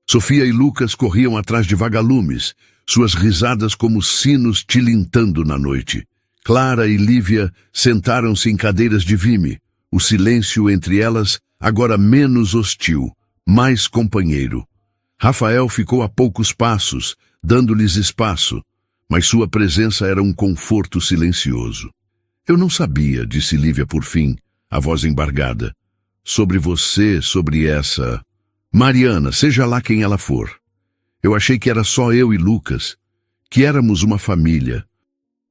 Sofia e Lucas corriam atrás de vagalumes, suas risadas como sinos tilintando na noite. Clara e Lívia sentaram-se em cadeiras de vime, o silêncio entre elas agora menos hostil, mais companheiro. Rafael ficou a poucos passos, dando-lhes espaço, mas sua presença era um conforto silencioso. Eu não sabia, disse Lívia por fim, a voz embargada. Sobre você, sobre essa... Mariana, seja lá quem ela for. Eu achei que era só eu e Lucas, que éramos uma família.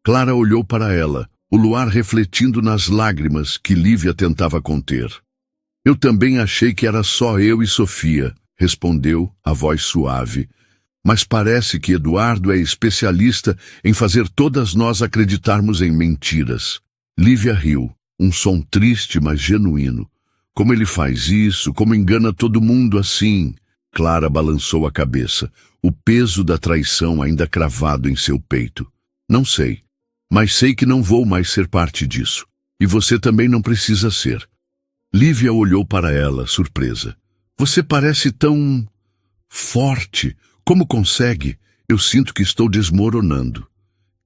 Clara olhou para ela, o luar refletindo nas lágrimas que Lívia tentava conter. Eu também achei que era só eu e Sofia, respondeu a voz suave. Mas parece que Eduardo é especialista em fazer todas nós acreditarmos em mentiras. Lívia riu, um som triste, mas genuíno. Como ele faz isso? Como engana todo mundo assim? Clara balançou a cabeça, o peso da traição ainda cravado em seu peito. Não sei, mas sei que não vou mais ser parte disso. E você também não precisa ser. Lívia olhou para ela, surpresa. Você parece tão... forte. Como consegue? Eu sinto que estou desmoronando.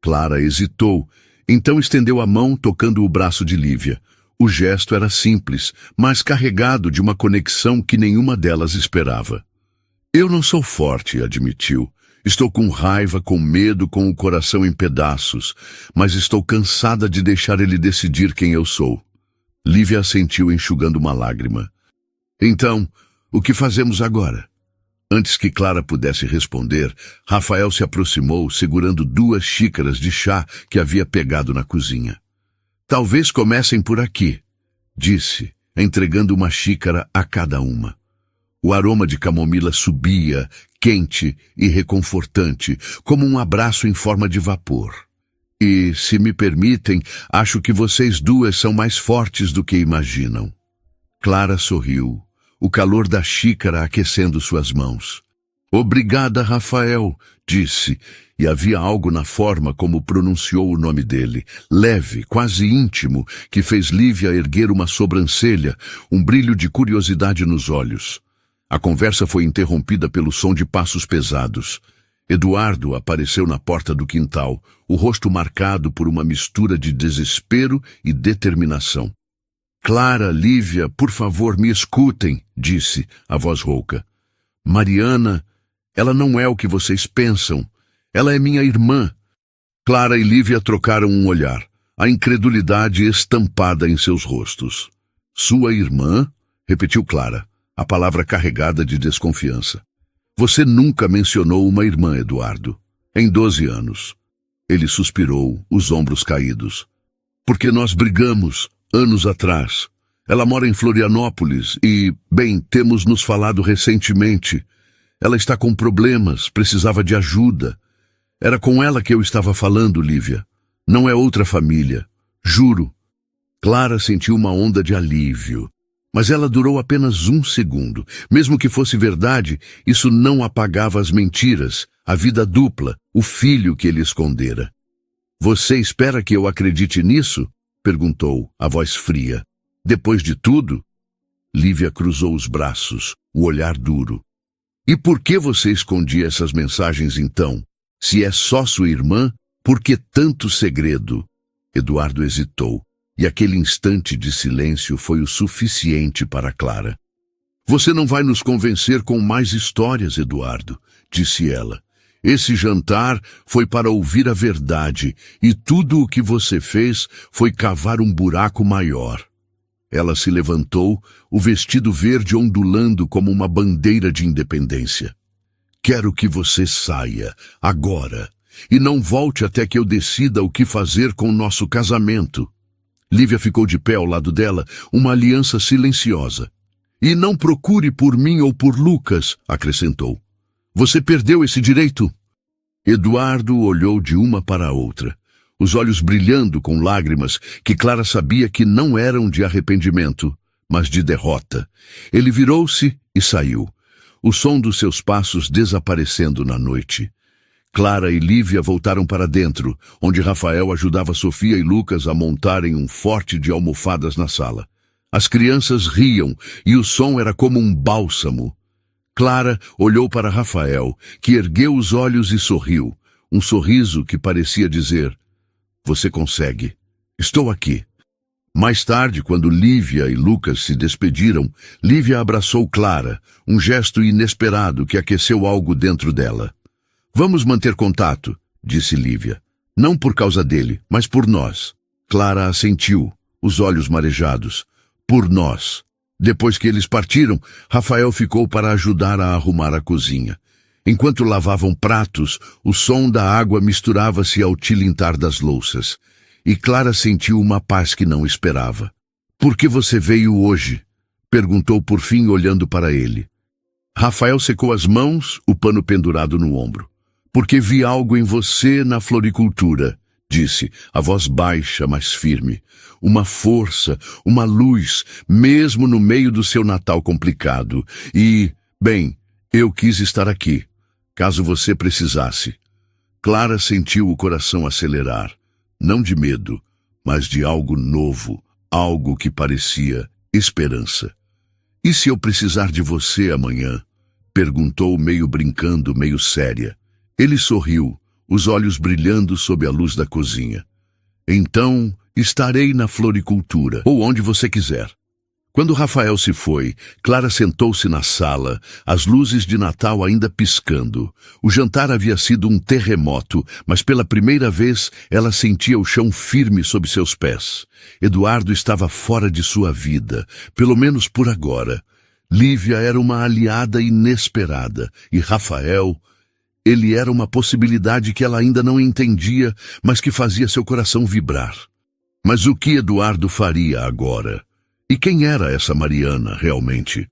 Clara hesitou, então estendeu a mão tocando o braço de Lívia. O gesto era simples, mas carregado de uma conexão que nenhuma delas esperava. Eu não sou forte, admitiu. Estou com raiva, com medo, com o coração em pedaços, mas estou cansada de deixar ele decidir quem eu sou. Lívia assentiu enxugando uma lágrima. Então, o que fazemos agora? Antes que Clara pudesse responder, Rafael se aproximou, segurando 2 xícaras de chá que havia pegado na cozinha. Talvez comecem por aqui, disse, entregando uma xícara a cada uma. O aroma de camomila subia, quente e reconfortante, como um abraço em forma de vapor. E, se me permitem, acho que vocês 2 são mais fortes do que imaginam. Clara sorriu, o calor da xícara aquecendo suas mãos. Obrigada, Rafael, disse, e havia algo na forma como pronunciou o nome dele, leve, quase íntimo, que fez Lívia erguer uma sobrancelha, um brilho de curiosidade nos olhos. A conversa foi interrompida pelo som de passos pesados. Eduardo apareceu na porta do quintal, o rosto marcado por uma mistura de desespero e determinação. Clara, Lívia, por favor, me escutem, disse a voz rouca. Mariana, ela não é o que vocês pensam. Ela é minha irmã. Clara e Lívia trocaram um olhar, a incredulidade estampada em seus rostos. Sua irmã? Repetiu Clara, a palavra carregada de desconfiança. Você nunca mencionou uma irmã, Eduardo. Em 12 anos. Ele suspirou, os ombros caídos. Porque nós brigamos, anos atrás. Ela mora em Florianópolis e, bem, temos nos falado recentemente. Ela está com problemas, precisava de ajuda. Era com ela que eu estava falando, Lívia. Não é outra família. Juro. Clara sentiu uma onda de alívio. Mas ela durou apenas 1 segundo. Mesmo que fosse verdade, isso não apagava as mentiras, a vida dupla, o filho que ele escondera. Você espera que eu acredite nisso? Perguntou, a voz fria. Depois de tudo? Lívia cruzou os braços, o olhar duro. E por que você escondia essas mensagens então? Se é só sua irmã, por que tanto segredo? Eduardo hesitou. E aquele instante de silêncio foi o suficiente para Clara. Você não vai nos convencer com mais histórias, Eduardo, disse ela. Esse jantar foi para ouvir a verdade, e tudo o que você fez foi cavar um buraco maior. Ela se levantou, o vestido verde ondulando como uma bandeira de independência. Quero que você saia, agora, e não volte até que eu decida o que fazer com nosso casamento. Lívia ficou de pé ao lado dela, uma aliança silenciosa. E não procure por mim ou por Lucas, acrescentou. Você perdeu esse direito? Eduardo olhou de uma para a outra, os olhos brilhando com lágrimas que Clara sabia que não eram de arrependimento, mas de derrota. Ele virou-se e saiu, o som dos seus passos desaparecendo na noite. Clara e Lívia voltaram para dentro, onde Rafael ajudava Sofia e Lucas a montarem um forte de almofadas na sala. As crianças riam e o som era como um bálsamo. Clara olhou para Rafael, que ergueu os olhos e sorriu, um sorriso que parecia dizer: Você consegue. Estou aqui. Mais tarde, quando Lívia e Lucas se despediram, Lívia abraçou Clara, um gesto inesperado que aqueceu algo dentro dela. Vamos manter contato, disse Lívia. Não por causa dele, mas por nós. Clara assentiu, os olhos marejados. Por nós. Depois que eles partiram, Rafael ficou para ajudar a arrumar a cozinha. Enquanto lavavam pratos, o som da água misturava-se ao tilintar das louças. E Clara sentiu uma paz que não esperava. Por que você veio hoje? Perguntou por fim, olhando para ele. Rafael secou as mãos, o pano pendurado no ombro. Porque vi algo em você na floricultura, disse, a voz baixa, mas firme. Uma força, uma luz, mesmo no meio do seu Natal complicado. E, bem, eu quis estar aqui, caso você precisasse. Clara sentiu o coração acelerar, não de medo, mas de algo novo, algo que parecia esperança. E se eu precisar de você amanhã? Perguntou meio brincando, meio séria. Ele sorriu, os olhos brilhando sob a luz da cozinha. Então, estarei na floricultura, ou onde você quiser. Quando Rafael se foi, Clara sentou-se na sala, as luzes de Natal ainda piscando. O jantar havia sido um terremoto, mas pela primeira vez ela sentia o chão firme sob seus pés. Eduardo estava fora de sua vida, pelo menos por agora. Lívia era uma aliada inesperada, e Rafael... Ele era uma possibilidade que ela ainda não entendia, mas que fazia seu coração vibrar. Mas o que Eduardo faria agora? E quem era essa Mariana, realmente?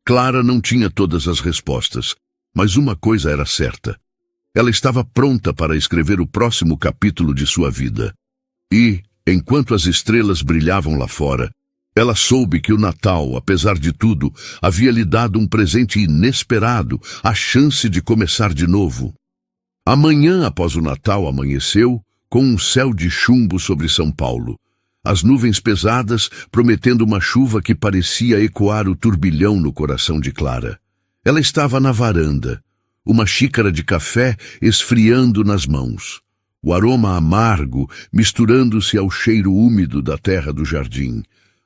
Clara não tinha todas as respostas, mas uma coisa era certa. Ela estava pronta para escrever o próximo capítulo de sua vida. E, enquanto as estrelas brilhavam lá fora, ela soube que o Natal, apesar de tudo, havia lhe dado um presente inesperado, a chance de começar de novo. Amanhã após o Natal amanheceu com um céu de chumbo sobre São Paulo. As nuvens pesadas prometendo uma chuva que parecia ecoar o turbilhão no coração de Clara. Ela estava na varanda, uma xícara de café esfriando nas mãos. O aroma amargo misturando-se ao cheiro úmido da terra do jardim.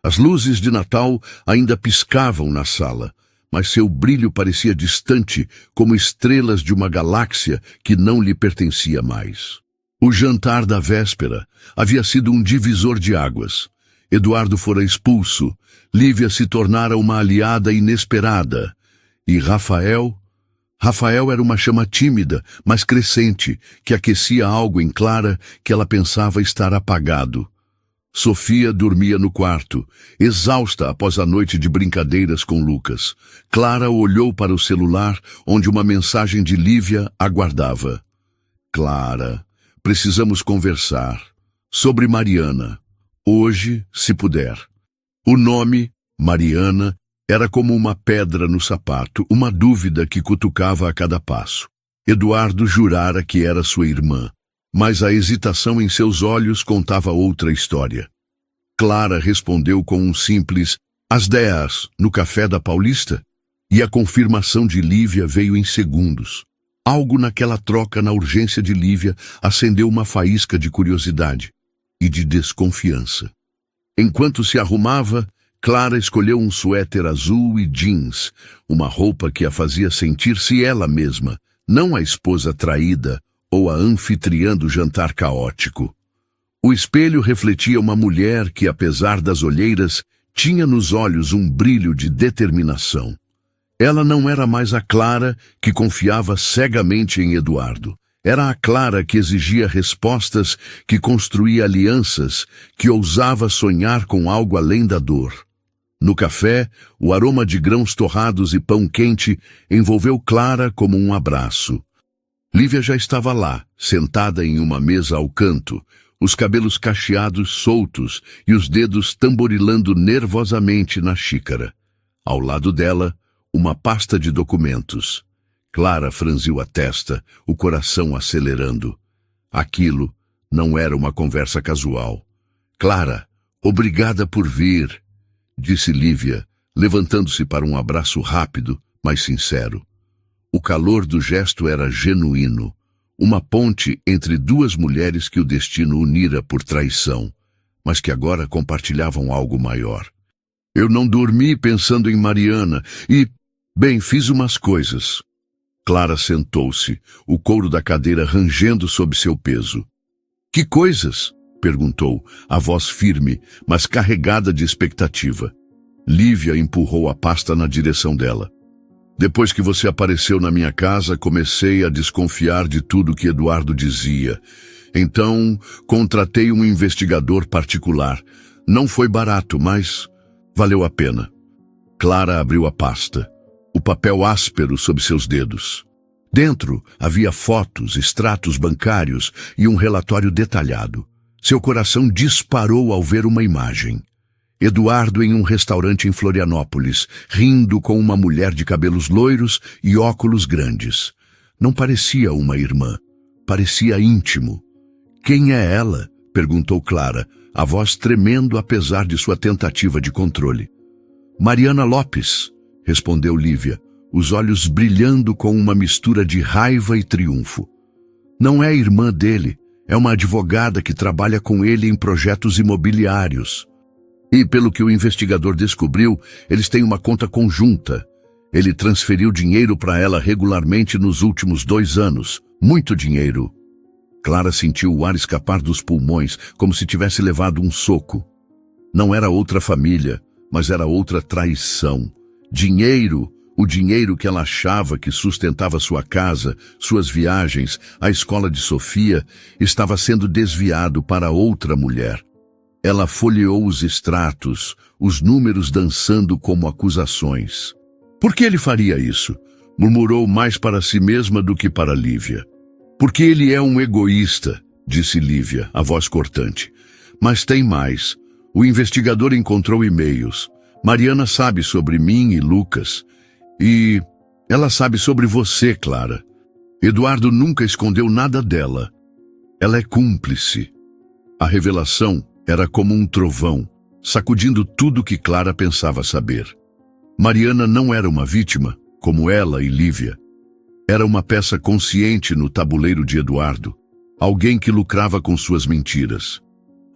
As luzes de Natal ainda piscavam na sala, mas seu brilho parecia distante, como estrelas de uma galáxia que não lhe pertencia mais. O jantar da véspera havia sido um divisor de águas. Eduardo fora expulso, Lívia se tornara uma aliada inesperada. E Rafael era uma chama tímida, mas crescente, que aquecia algo em Clara que ela pensava estar apagado. Sofia dormia no quarto, exausta após a noite de brincadeiras com Lucas. Clara olhou para o celular, onde uma mensagem de Lívia aguardava. Clara, precisamos conversar. Sobre Mariana. Hoje, se puder. O nome, Mariana, era como uma pedra no sapato, uma dúvida que cutucava a cada passo. Eduardo jurara que era sua irmã, mas a hesitação em seus olhos contava outra história. Clara respondeu com um simples "às 10, no café da Paulista", e a confirmação de Lívia veio em segundos. Algo naquela troca na urgência de Lívia acendeu uma faísca de curiosidade e de desconfiança. Enquanto se arrumava, Clara escolheu um suéter azul e jeans, uma roupa que a fazia sentir-se ela mesma, não a esposa traída ou a anfitriã do jantar caótico. O espelho refletia uma mulher que, apesar das olheiras, tinha nos olhos um brilho de determinação. Ela não era mais a Clara que confiava cegamente em Eduardo. Era a Clara que exigia respostas, que construía alianças, que ousava sonhar com algo além da dor. No café, o aroma de grãos torrados e pão quente envolveu Clara como um abraço. Lívia já estava lá, sentada em uma mesa ao canto, os cabelos cacheados soltos e os dedos tamborilando nervosamente na xícara. Ao lado dela, uma pasta de documentos. Clara franziu a testa, o coração acelerando. Aquilo não era uma conversa casual. "Clara, obrigada por vir", disse Lívia, levantando-se para um abraço rápido, mas sincero. O calor do gesto era genuíno, uma ponte entre duas mulheres que o destino unira por traição, mas que agora compartilhavam algo maior. "Eu não dormi pensando em Mariana e, bem, fiz umas coisas." Clara sentou-se, o couro da cadeira rangendo sob seu peso. "Que coisas?" perguntou, a voz firme, mas carregada de expectativa. Lívia empurrou a pasta na direção dela. "Depois que você apareceu na minha casa, comecei a desconfiar de tudo que Eduardo dizia. Então, contratei um investigador particular. Não foi barato, mas valeu a pena." Clara abriu a pasta, o papel áspero sob seus dedos. Dentro havia fotos, extratos bancários e um relatório detalhado. Seu coração disparou ao ver uma imagem. Eduardo em um restaurante em Florianópolis, rindo com uma mulher de cabelos loiros e óculos grandes. Não parecia uma irmã, parecia íntimo. "Quem é ela?" perguntou Clara, a voz tremendo apesar de sua tentativa de controle. "Mariana Lopes", respondeu Lívia, os olhos brilhando com uma mistura de raiva e triunfo. "Não é irmã dele, é uma advogada que trabalha com ele em projetos imobiliários. E, pelo que o investigador descobriu, eles têm uma conta conjunta. Ele transferiu dinheiro para ela regularmente nos últimos 2 anos. Muito dinheiro." Clara sentiu o ar escapar dos pulmões, como se tivesse levado um soco. Não era outra família, mas era outra traição. Dinheiro, o dinheiro que ela achava que sustentava sua casa, suas viagens, a escola de Sofia, estava sendo desviado para outra mulher. Ela folheou os extratos, os números dançando como acusações. "Por que ele faria isso?" murmurou mais para si mesma do que para Lívia. "Porque ele é um egoísta", disse Lívia, a voz cortante. "Mas tem mais. O investigador encontrou e-mails. Mariana sabe sobre mim e Lucas. E ela sabe sobre você, Clara. Eduardo nunca escondeu nada dela. Ela é cúmplice." A revelação era como um trovão, sacudindo tudo que Clara pensava saber. Mariana não era uma vítima, como ela e Lívia. Era uma peça consciente no tabuleiro de Eduardo, alguém que lucrava com suas mentiras.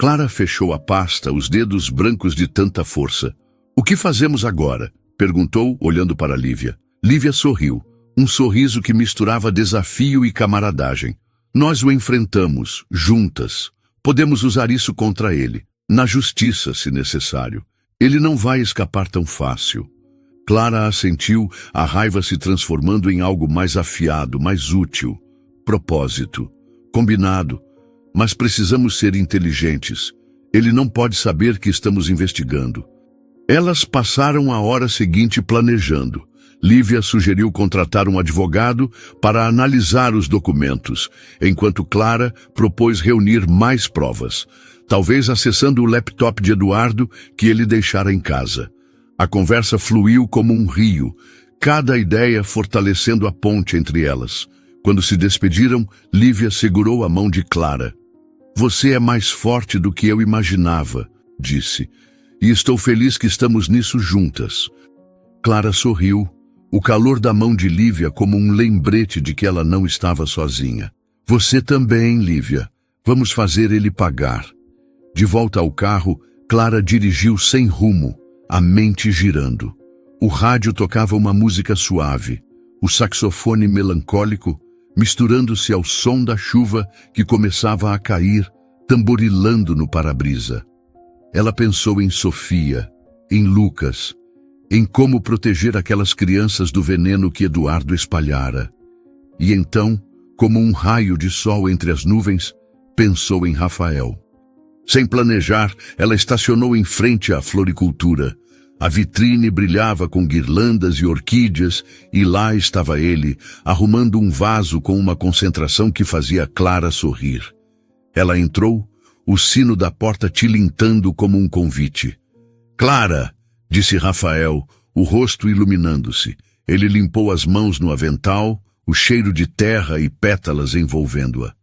Clara fechou a pasta, os dedos brancos de tanta força. O que fazemos agora? Perguntou, olhando para Lívia. Lívia sorriu, um sorriso que misturava desafio e camaradagem. Nós o enfrentamos, juntas. Podemos usar isso contra ele, na justiça, se necessário. Ele não vai escapar tão fácil. Clara assentiu, a raiva se transformando em algo mais afiado, mais útil. Propósito. Combinado. Mas precisamos ser inteligentes. Ele não pode saber que estamos investigando. Elas passaram a hora seguinte planejando. Lívia sugeriu contratar um advogado para analisar os documentos, enquanto Clara propôs reunir mais provas, talvez acessando o laptop de Eduardo que ele deixara em casa. A conversa fluiu como um rio, cada ideia fortalecendo a ponte entre elas. Quando se despediram, Lívia segurou a mão de Clara. Você é mais forte do que eu imaginava, disse, e estou feliz que estamos nisso juntas. Clara sorriu, o calor da mão de Lívia como um lembrete de que ela não estava sozinha. Você também, Lívia. Vamos fazer ele pagar. De volta ao carro, Clara dirigiu sem rumo, a mente girando. O rádio tocava uma música suave, o saxofone melancólico, misturando-se ao som da chuva que começava a cair, tamborilando no para-brisa. Ela pensou em Sofia, em Lucas, em como proteger aquelas crianças do veneno que Eduardo espalhara. E então, como um raio de sol entre as nuvens, pensou em Rafael. Sem planejar, ela estacionou em frente à floricultura. A vitrine brilhava com guirlandas e orquídeas, e lá estava ele, arrumando um vaso com uma concentração que fazia Clara sorrir. Ela entrou, o sino da porta tilintando como um convite. Clara, disse Rafael, o rosto iluminando-se. Ele limpou as mãos no avental, o cheiro de terra e pétalas envolvendo-a.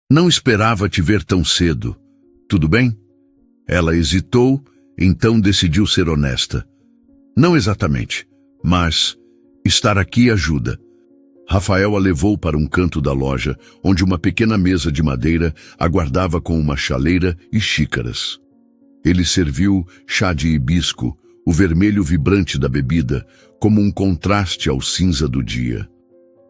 Não esperava te ver tão cedo. Tudo bem? Ela hesitou, então decidiu ser honesta. Não exatamente, mas estar aqui ajuda. Rafael a levou para um canto da loja, onde uma pequena mesa de madeira aguardava com uma chaleira e xícaras. Ele serviu chá de hibisco, o vermelho vibrante da bebida, como um contraste ao cinza do dia.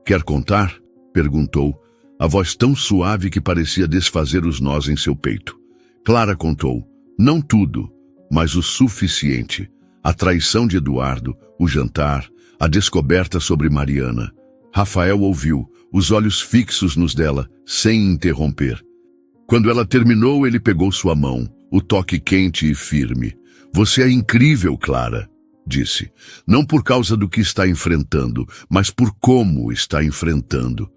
Quer contar? Perguntou, a voz tão suave que parecia desfazer os nós em seu peito. Clara contou, não tudo, mas o suficiente. A traição de Eduardo, o jantar, a descoberta sobre Mariana. Rafael ouviu, os olhos fixos nos dela, sem interromper. Quando ela terminou, ele pegou sua mão, o toque quente e firme. Você é incrível, Clara, disse. Não por causa do que está enfrentando, mas por como está enfrentando.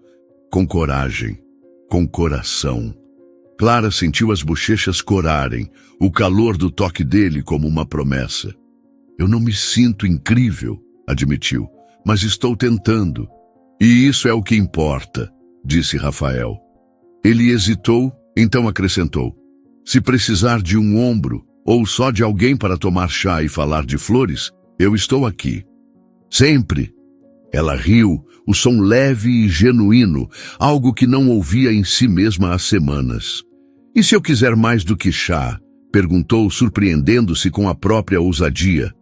Com coragem, com coração. Clara sentiu as bochechas corarem, o calor do toque dele como uma promessa. Eu não me sinto incrível, admitiu, mas estou tentando. E isso é o que importa, disse Rafael. Ele hesitou, então acrescentou. Se precisar de um ombro, ou só de alguém para tomar chá e falar de flores, eu estou aqui. Sempre. Ela riu, o som leve e genuíno, algo que não ouvia em si mesma há semanas. E se eu quiser mais do que chá? Perguntou, surpreendendo-se com a própria ousadia.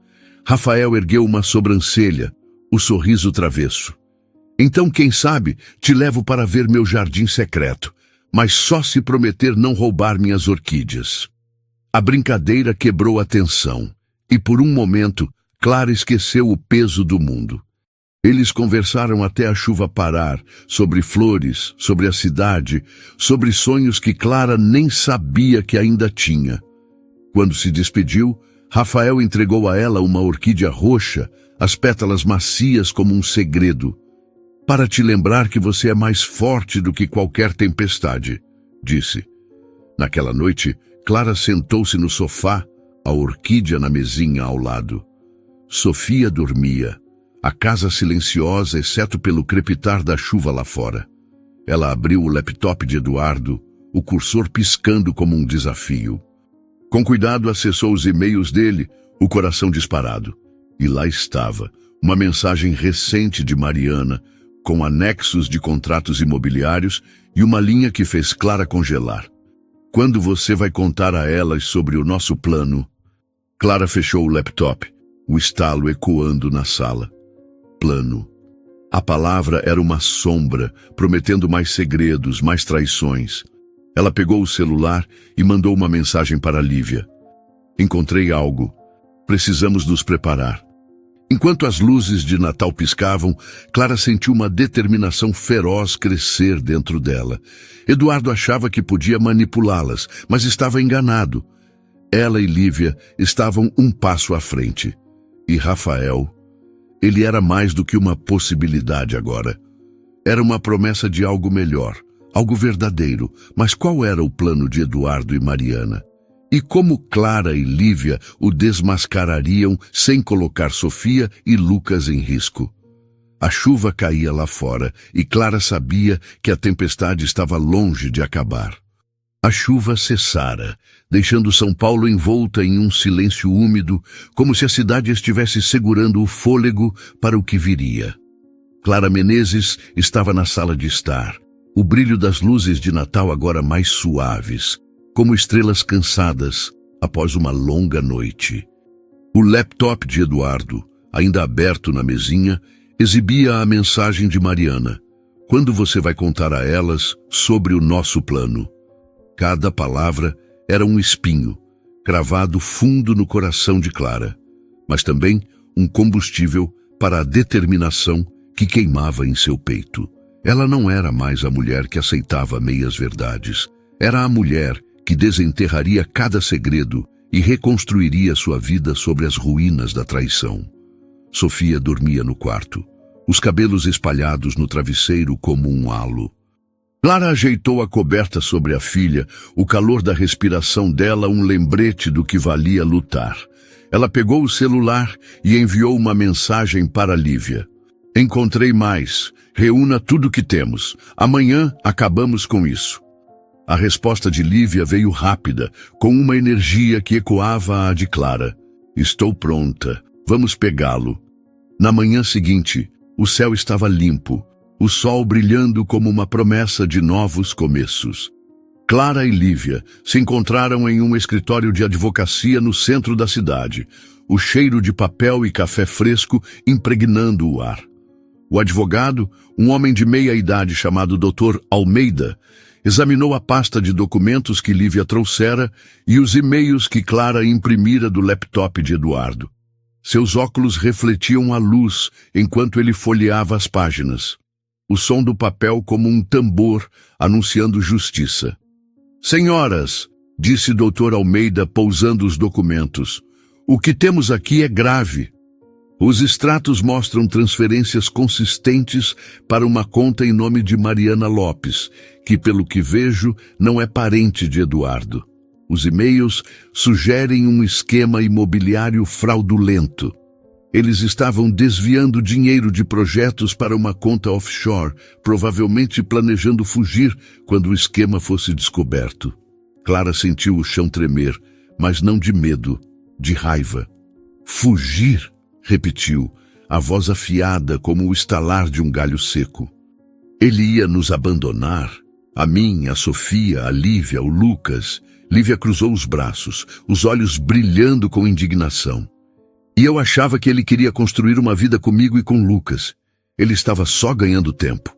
Rafael ergueu uma sobrancelha, o sorriso travesso. Então, quem sabe, te levo para ver meu jardim secreto, mas só se prometer não roubar minhas orquídeas. A brincadeira quebrou a tensão, e por um momento, Clara esqueceu o peso do mundo. Eles conversaram até a chuva parar, sobre flores, sobre a cidade, sobre sonhos que Clara nem sabia que ainda tinha. Quando se despediu, Rafael entregou a ela uma orquídea roxa, as pétalas macias como um segredo. Para te lembrar que você é mais forte do que qualquer tempestade, disse. Naquela noite, Clara sentou-se no sofá, a orquídea na mesinha ao lado. Sofia dormia, a casa silenciosa exceto pelo crepitar da chuva lá fora. Ela abriu o laptop de Eduardo, o cursor piscando como um desafio. Com cuidado acessou os e-mails dele, o coração disparado. E lá estava, uma mensagem recente de Mariana, com anexos de contratos imobiliários e uma linha que fez Clara congelar. Quando você vai contar a elas sobre o nosso plano? Clara fechou o laptop, o estalo ecoando na sala. Plano. A palavra era uma sombra, prometendo mais segredos, mais traições. Ela pegou o celular e mandou uma mensagem para Lívia. Encontrei algo. Precisamos nos preparar. Enquanto as luzes de Natal piscavam, Clara sentiu uma determinação feroz crescer dentro dela. Eduardo achava que podia manipulá-las, mas estava enganado. Ela e Lívia estavam um passo à frente. E Rafael, ele era mais do que uma possibilidade agora. Era uma promessa de algo melhor, algo verdadeiro. Mas qual era o plano de Eduardo e Mariana? E como Clara e Lívia o desmascarariam sem colocar Sofia e Lucas em risco? A chuva caía lá fora e Clara sabia que a tempestade estava longe de acabar. A chuva cessara, deixando São Paulo envolta em um silêncio úmido, como se a cidade estivesse segurando o fôlego para o que viria. Clara Menezes estava na sala de estar, o brilho das luzes de Natal agora mais suaves, como estrelas cansadas após uma longa noite. O laptop de Eduardo, ainda aberto na mesinha, exibia a mensagem de Mariana. Quando você vai contar a elas sobre o nosso plano? Cada palavra era um espinho, cravado fundo no coração de Clara, mas também um combustível para a determinação que queimava em seu peito. Ela não era mais a mulher que aceitava meias-verdades. Era a mulher que desenterraria cada segredo e reconstruiria sua vida sobre as ruínas da traição. Sofia dormia no quarto, os cabelos espalhados no travesseiro como um halo. Clara ajeitou a coberta sobre a filha, o calor da respiração dela um lembrete do que valia lutar. Ela pegou o celular e enviou uma mensagem para Lívia. Encontrei mais. Reúna tudo que temos. Amanhã acabamos com isso. A resposta de Lívia veio rápida, com uma energia que ecoava a de Clara. Estou pronta. Vamos pegá-lo. Na manhã seguinte, o céu estava limpo, o sol brilhando como uma promessa de novos começos. Clara e Lívia se encontraram em um escritório de advocacia no centro da cidade, o cheiro de papel e café fresco impregnando o ar. O advogado, um homem de meia idade chamado Dr. Almeida, examinou a pasta de documentos que Lívia trouxera e os e-mails que Clara imprimira do laptop de Eduardo. Seus óculos refletiam a luz enquanto ele folheava as páginas. O som do papel como um tambor anunciando justiça. Senhoras, disse Dr. Almeida pousando os documentos, o que temos aqui é grave. Os extratos mostram transferências consistentes para uma conta em nome de Mariana Lopes, que, pelo que vejo, não é parente de Eduardo. Os e-mails sugerem um esquema imobiliário fraudulento. Eles estavam desviando dinheiro de projetos para uma conta offshore, provavelmente planejando fugir quando o esquema fosse descoberto. Clara sentiu o chão tremer, mas não de medo, de raiva. Fugir? Repetiu, a voz afiada como o estalar de um galho seco. Ele ia nos abandonar? A mim, a Sofia, a Lívia, o Lucas. Lívia cruzou os braços, os olhos brilhando com indignação. E eu achava que ele queria construir uma vida comigo e com Lucas. Ele estava só ganhando tempo.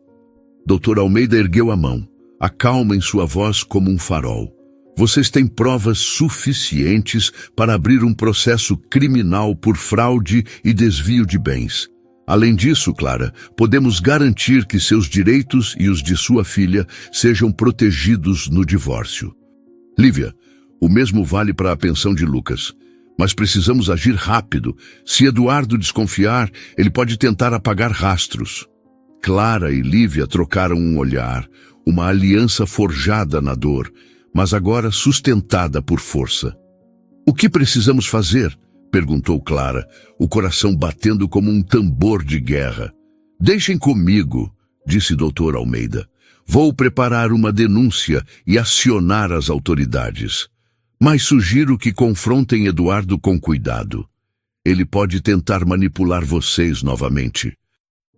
Dr. Almeida ergueu a mão, a calma em sua voz como um farol. Vocês têm provas suficientes para abrir um processo criminal por fraude e desvio de bens. Além disso, Clara, podemos garantir que seus direitos e os de sua filha sejam protegidos no divórcio. Lívia, o mesmo vale para a pensão de Lucas. Mas precisamos agir rápido. Se Eduardo desconfiar, ele pode tentar apagar rastros. Clara e Lívia trocaram um olhar, uma aliança forjada na dor, mas agora sustentada por força. O que precisamos fazer? Perguntou Clara, o coração batendo como um tambor de guerra. Deixem comigo, disse Dr. Almeida. Vou preparar uma denúncia e acionar as autoridades. Mas sugiro que confrontem Eduardo com cuidado. Ele pode tentar manipular vocês novamente.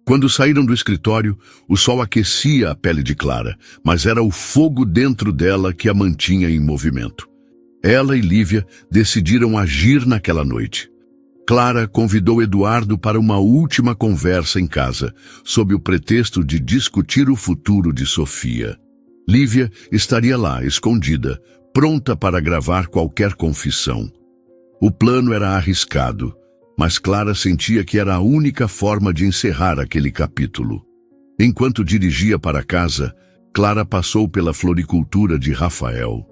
Quando saíram do escritório, o sol aquecia a pele de Clara, mas era o fogo dentro dela que a mantinha em movimento. Ela e Lívia decidiram agir naquela noite. Clara convidou Eduardo para uma última conversa em casa, sob o pretexto de discutir o futuro de Sofia. Lívia estaria lá, escondida, pronta para gravar qualquer confissão. O plano era arriscado, mas Clara sentia que era a única forma de encerrar aquele capítulo. Enquanto dirigia para casa, Clara passou pela floricultura de Rafael.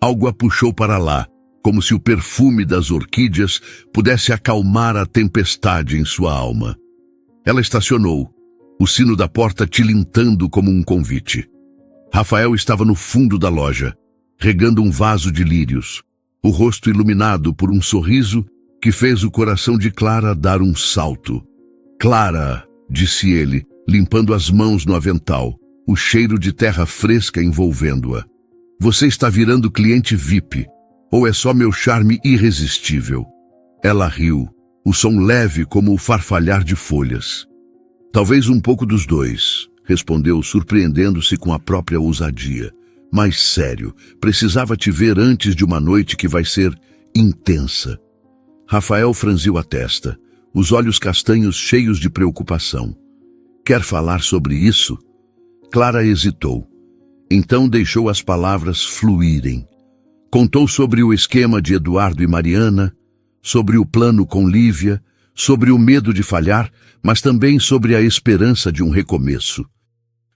Algo a puxou para lá, como se o perfume das orquídeas pudesse acalmar a tempestade em sua alma. Ela estacionou, o sino da porta tilintando como um convite. Rafael estava no fundo da loja, regando um vaso de lírios, o rosto iluminado por um sorriso que fez o coração de Clara dar um salto. "Clara", disse ele, limpando as mãos no avental, o cheiro de terra fresca envolvendo-a. "Você está virando cliente VIP, ou é só meu charme irresistível?" Ela riu, o som leve como o farfalhar de folhas. "Talvez um pouco dos dois", respondeu, surpreendendo-se com a própria ousadia. "Mas sério, precisava te ver antes de uma noite que vai ser intensa." Rafael franziu a testa, os olhos castanhos cheios de preocupação. "Quer falar sobre isso?" Clara hesitou. Então deixou as palavras fluírem. Contou sobre o esquema de Eduardo e Mariana, sobre o plano com Lívia, sobre o medo de falhar, mas também sobre a esperança de um recomeço.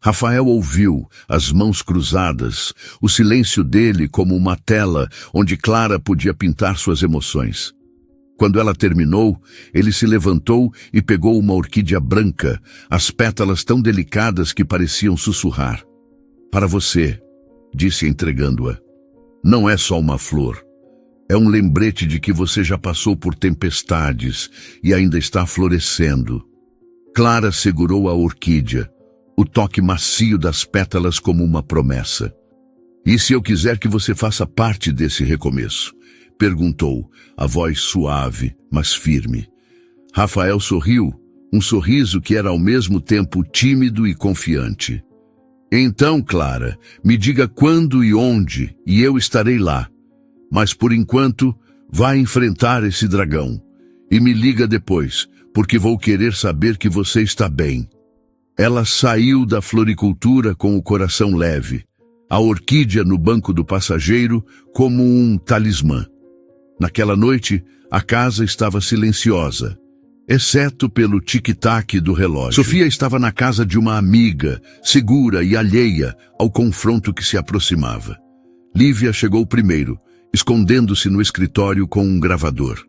Rafael ouviu, as mãos cruzadas, o silêncio dele como uma tela onde Clara podia pintar suas emoções. Quando ela terminou, ele se levantou e pegou uma orquídea branca, as pétalas tão delicadas que pareciam sussurrar. "Para você", disse entregando-a. "Não é só uma flor. É um lembrete de que você já passou por tempestades e ainda está florescendo." Clara segurou a orquídea, o toque macio das pétalas como uma promessa. "E se eu quiser que você faça parte desse recomeço?" perguntou, a voz suave, mas firme. Rafael sorriu, um sorriso que era ao mesmo tempo tímido e confiante. "Então, Clara, me diga quando e onde, e eu estarei lá. Mas por enquanto, vá enfrentar esse dragão. E me liga depois, porque vou querer saber que você está bem." Ela saiu da floricultura com o coração leve, a orquídea no banco do passageiro como um talismã. Naquela noite, a casa estava silenciosa, exceto pelo tic-tac do relógio. Sofia estava na casa de uma amiga, segura e alheia ao confronto que se aproximava. Lívia chegou primeiro, escondendo-se no escritório com um gravador.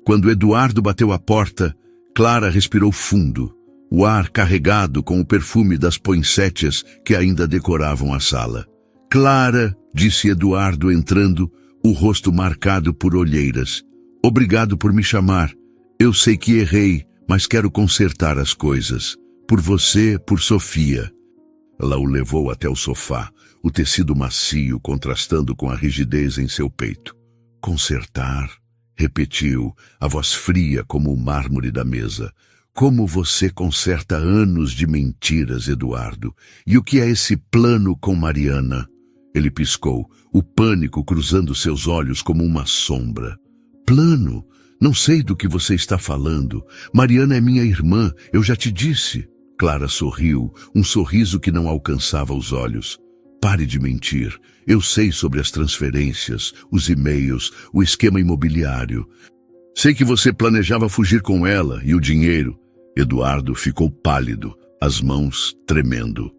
Quando Eduardo bateu à porta, Clara respirou fundo, o ar carregado com o perfume das poinsettias que ainda decoravam a sala. "Clara", disse Eduardo entrando, o rosto marcado por olheiras. "Obrigado por me chamar. Eu sei que errei, mas quero consertar as coisas. Por você, por Sofia." Ela o levou até o sofá, o tecido macio contrastando com a rigidez em seu peito. "Consertar?" repetiu, a voz fria como o mármore da mesa. "Como você conserta anos de mentiras, Eduardo? E o que é esse plano com Mariana?" Ele piscou, o pânico cruzando seus olhos como uma sombra. "Plano? Não sei do que você está falando. Mariana é minha irmã, eu já te disse." Clara sorriu, um sorriso que não alcançava os olhos. "Pare de mentir. Eu sei sobre as transferências, os e-mails, o esquema imobiliário. Sei que você planejava fugir com ela e o dinheiro." Eduardo ficou pálido, as mãos tremendo.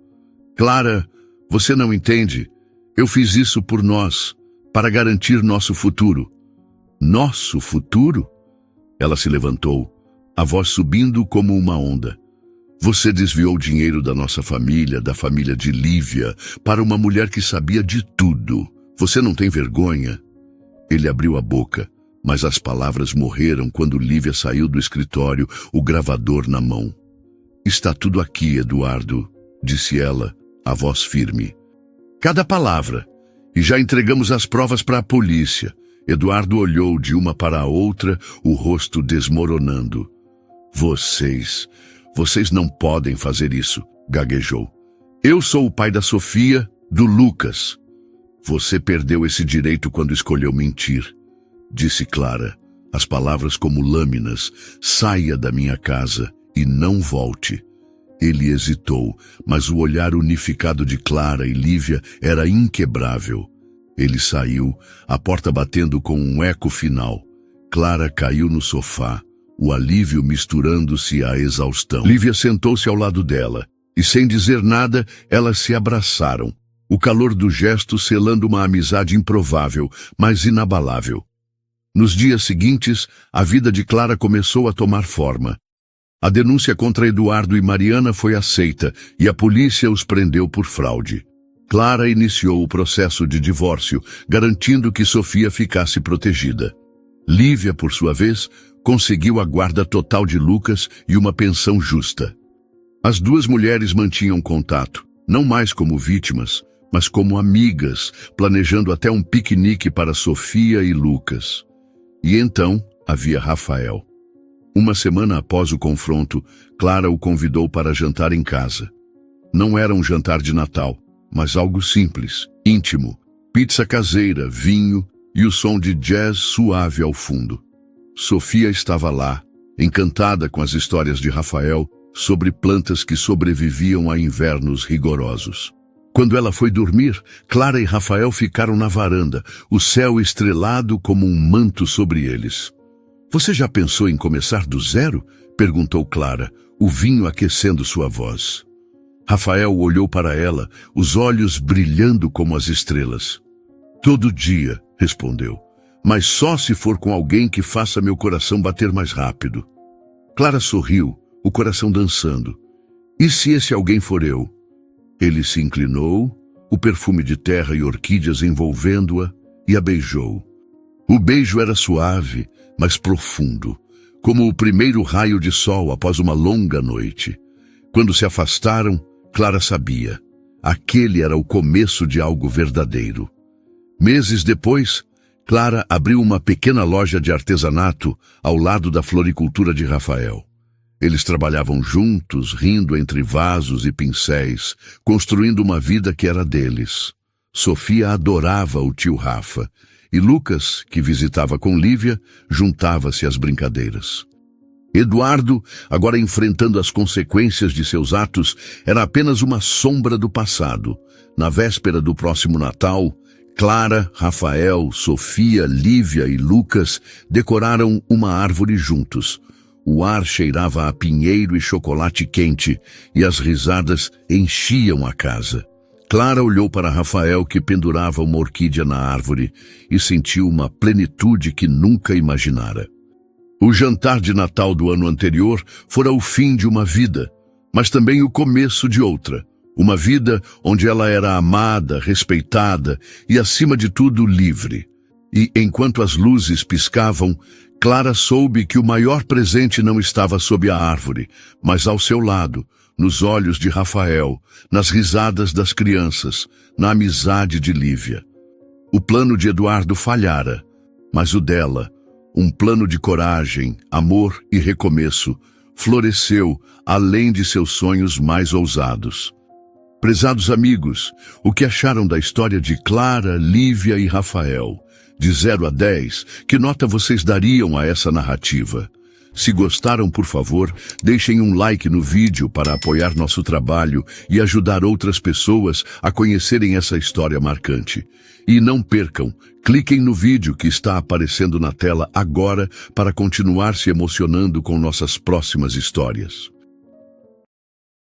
"Clara, você não entende. Eu fiz isso por nós, para garantir nosso futuro." "Nosso futuro?" Ela se levantou, a voz subindo como uma onda. "Você desviou dinheiro da nossa família, da família de Lívia, para uma mulher que sabia de tudo. Você não tem vergonha?" Ele abriu a boca, mas as palavras morreram quando Lívia saiu do escritório, o gravador na mão. "Está tudo aqui, Eduardo", disse ela, a voz firme. "Cada palavra. E já entregamos as provas para a polícia." Eduardo olhou de uma para a outra, o rosto desmoronando. Vocês Vocês não podem fazer isso, gaguejou. Eu sou o pai da Sofia, do Lucas. Você perdeu esse direito quando escolheu mentir, disse Clara, as palavras como lâminas. Saia da minha casa e não volte. Ele hesitou, mas o olhar unificado de Clara e Lívia era inquebrável. Ele saiu, a porta batendo com um eco final. Clara caiu no sofá, o alívio misturando-se à exaustão. Lívia sentou-se ao lado dela, e sem dizer nada, elas se abraçaram. O calor do gesto selando uma amizade improvável, mas inabalável. Nos dias seguintes, a vida de Clara começou a tomar forma. A denúncia contra Eduardo e Mariana foi aceita e a polícia os prendeu por fraude. Clara iniciou o processo de divórcio, garantindo que Sofia ficasse protegida. Lívia, por sua vez, conseguiu a guarda total de Lucas e uma pensão justa. As duas mulheres mantinham contato, não mais como vítimas, mas como amigas, planejando até um piquenique para Sofia e Lucas. E então havia Rafael. Uma semana após o confronto, Clara o convidou para jantar em casa. Não era um jantar de Natal, mas algo simples, íntimo. Pizza caseira, vinho e o som de jazz suave ao fundo. Sofia estava lá, encantada com as histórias de Rafael sobre plantas que sobreviviam a invernos rigorosos. Quando ela foi dormir, Clara e Rafael ficaram na varanda, o céu estrelado como um manto sobre eles. Você já pensou em começar do zero? Perguntou Clara, o vinho aquecendo sua voz. Rafael olhou para ela, os olhos brilhando como as estrelas. Todo dia, respondeu, mas só se for com alguém que faça meu coração bater mais rápido. Clara sorriu, o coração dançando. E se esse alguém for eu? Ele se inclinou, o perfume de terra e orquídeas envolvendo-a, e a beijou. O beijo era suave, mas profundo, como o primeiro raio de sol após uma longa noite. Quando se afastaram, Clara sabia. Aquele era o começo de algo verdadeiro. Meses depois, Clara abriu uma pequena loja de artesanato ao lado da floricultura de Rafael. Eles trabalhavam juntos, rindo entre vasos e pincéis, construindo uma vida que era deles. Sofia adorava o tio Rafa, e Lucas, que visitava com Lívia, juntava-se às brincadeiras. Eduardo, agora enfrentando as consequências de seus atos, era apenas uma sombra do passado. Na véspera do próximo Natal, Clara, Rafael, Sofia, Lívia e Lucas decoraram uma árvore juntos. O ar cheirava a pinheiro e chocolate quente, e as risadas enchiam a casa. Clara olhou para Rafael, que pendurava uma orquídea na árvore, e sentiu uma plenitude que nunca imaginara. O jantar de Natal do ano anterior fora o fim de uma vida, mas também o começo de outra. Uma vida onde ela era amada, respeitada e, acima de tudo, livre. E, enquanto as luzes piscavam, Clara soube que o maior presente não estava sob a árvore, mas ao seu lado, nos olhos de Rafael, nas risadas das crianças, na amizade de Lívia. O plano de Eduardo falhara, mas o dela, um plano de coragem, amor e recomeço, floresceu além de seus sonhos mais ousados. Prezados amigos, o que acharam da história de Clara, Lívia e Rafael? De 0 a 10, que nota vocês dariam a essa narrativa? Se gostaram, por favor, deixem um like no vídeo para apoiar nosso trabalho e ajudar outras pessoas a conhecerem essa história marcante. E não percam, cliquem no vídeo que está aparecendo na tela agora para continuar se emocionando com nossas próximas histórias.